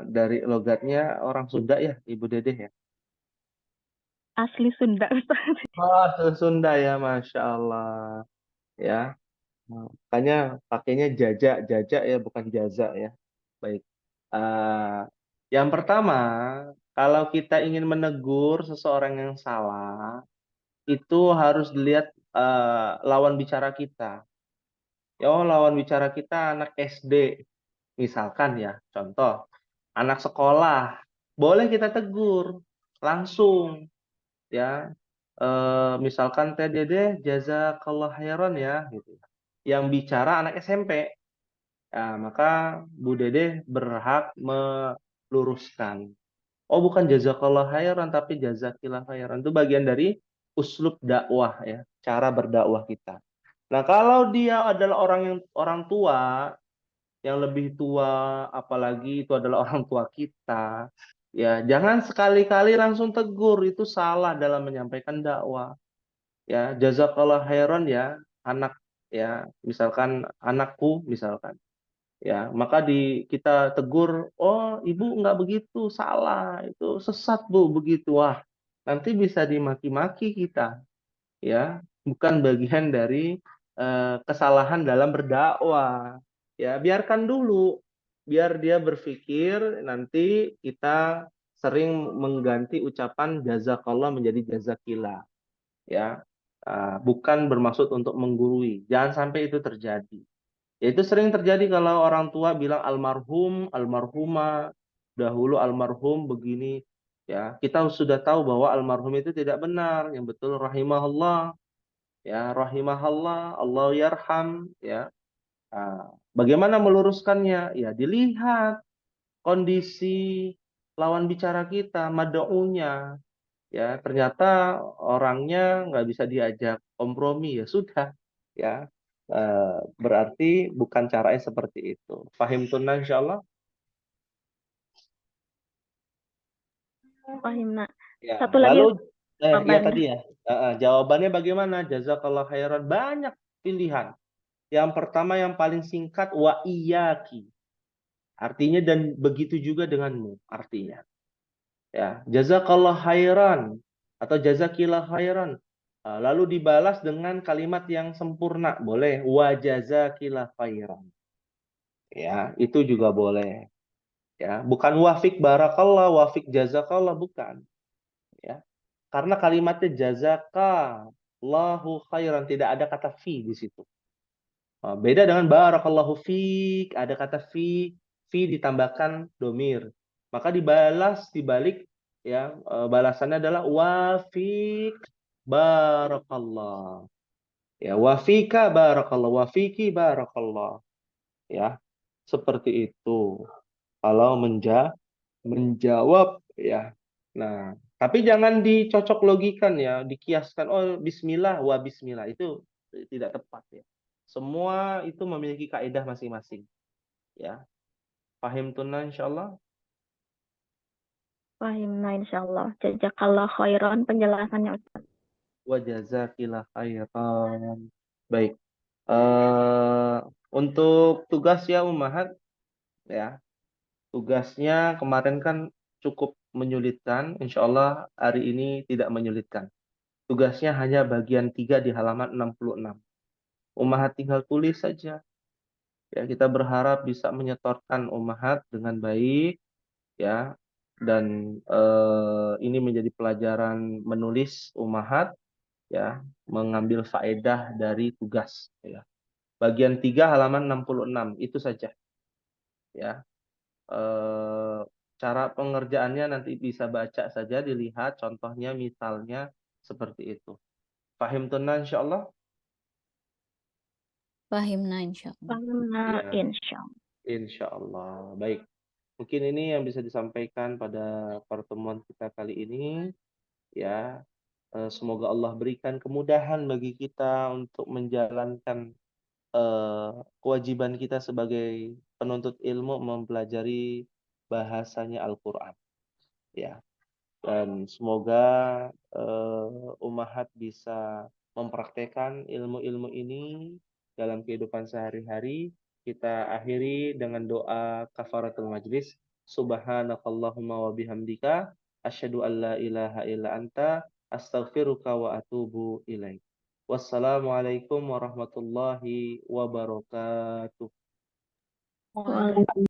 dari logatnya orang Sunda ya, Ibu Dedeh ya? Asli Sunda, Ustaz. Oh, Sunda ya, Masya Allah. Ya, makanya pakainya jajak ya, bukan jaza ya. Baik. Yang pertama, kalau kita ingin menegur seseorang yang salah, itu harus dilihat lawan bicara kita. Ya, lawan bicara kita anak SD, misalkan ya, contoh, anak sekolah, boleh kita tegur langsung, ya. Misalkan Teh Dede jazakallah khairan ya, gitu. Yang bicara anak SMP, ya, maka Bu Dede berhak meluruskan. Oh, bukan jazakallah khairan, tapi jazakillah khairan. Itu bagian dari uslub dakwah ya, cara berdakwah kita. Nah, kalau dia adalah orang tua, yang lebih tua, apalagi itu adalah orang tua kita, ya jangan sekali-kali langsung tegur, itu salah dalam menyampaikan dakwah. Ya, jazakallah khairan ya, anak ya, misalkan anakku misalkan. Ya, maka kita tegur, oh ibu nggak begitu, salah, itu sesat bu, begitu. Wah, nanti bisa dimaki-maki kita, ya, bukan bagian dari kesalahan dalam berdakwah. Ya, biarkan dulu, biar dia berpikir nanti kita sering mengganti ucapan jazakallah menjadi jazakillah. Ya, bukan bermaksud untuk menggurui. Jangan sampai itu terjadi. Ya, itu sering terjadi kalau orang tua bilang almarhum, almarhumah, dahulu almarhum begini. Ya, kita sudah tahu bahwa almarhum itu tidak benar. Yang betul rahimahullah, ya rahimahullah, Allah yarham, ya. Bagaimana meluruskannya? Ya, dilihat kondisi lawan bicara kita, mad'unya. Ya, ternyata orangnya nggak bisa diajak kompromi, ya sudah. Ya, berarti bukan caranya seperti itu. Fahim tunna insyaallah. Fahimna. Ya, Satu lagi lalu ya jawabannya. tadi ya. Jawabannya bagaimana? Jazakallah khairan. Banyak pilihan. Yang pertama yang paling singkat wa iyyaki. Artinya dan begitu juga denganmu artinya. Ya, jazakallah khairan atau jazakillah khairan. Lalu dibalas dengan kalimat yang sempurna, boleh wa jazakillah khairan. Ya, itu juga boleh. Ya, bukan wafik barakallah, wafik jazakallah, bukan. Ya. Karena kalimatnya jazakallahu khairan, tidak ada kata fi di situ. Beda dengan barakallahu fik, ada kata fi ditambahkan domir. Maka dibalas, dibalik, ya, balasannya adalah wafik barakallah. Ya, wafika barakallah, wafiki barakallah. Ya, seperti itu. Kalau menjawab, ya. Nah, tapi jangan dicocok logikan ya, dikiaskan, oh bismillah, wa bismillah. Itu tidak tepat ya. Semua itu memiliki kaidah masing-masing. Ya, paham tunna insyaallah. Fahimna insyaallah. Jazakallah khairan penjelasannya Ustaz. Wa jazakillah khairan. Baik. Untuk tugas ya Ummahat, ya. Tugasnya kemarin kan cukup menyulitkan. Insyaallah hari ini tidak menyulitkan. Tugasnya hanya bagian 3 di halaman 66. Ummahat tinggal tulis saja. Ya, kita berharap bisa menyetorkan Ummahat dengan baik, ya. Dan ini menjadi pelajaran menulis Ummahat, ya, mengambil faedah dari tugas, ya. Bagian 3 halaman 66 itu saja, ya. Cara pengerjaannya nanti bisa baca saja, dilihat contohnya, misalnya seperti itu. Fahim tunna insyaallah. Fahimna insyaallah. Fahimna Ya, insyaallah. insyaallah. Baik. Mungkin ini yang bisa disampaikan pada pertemuan kita kali ini, ya. Semoga Allah berikan kemudahan bagi kita untuk menjalankan kewajiban kita sebagai penuntut ilmu mempelajari bahasanya Al-Qur'an, ya. Dan semoga Ummahat bisa mempraktekkan ilmu-ilmu ini dalam kehidupan sehari-hari. Kita akhiri dengan doa kafaratul majlis. Subhanakallahumma wa bihamdika asyhadu an la ilaha illa anta astaghfiruka wa atubu ilaik. Wassalamualaikum warahmatullahi wabarakatuh. Waalaikumsalam.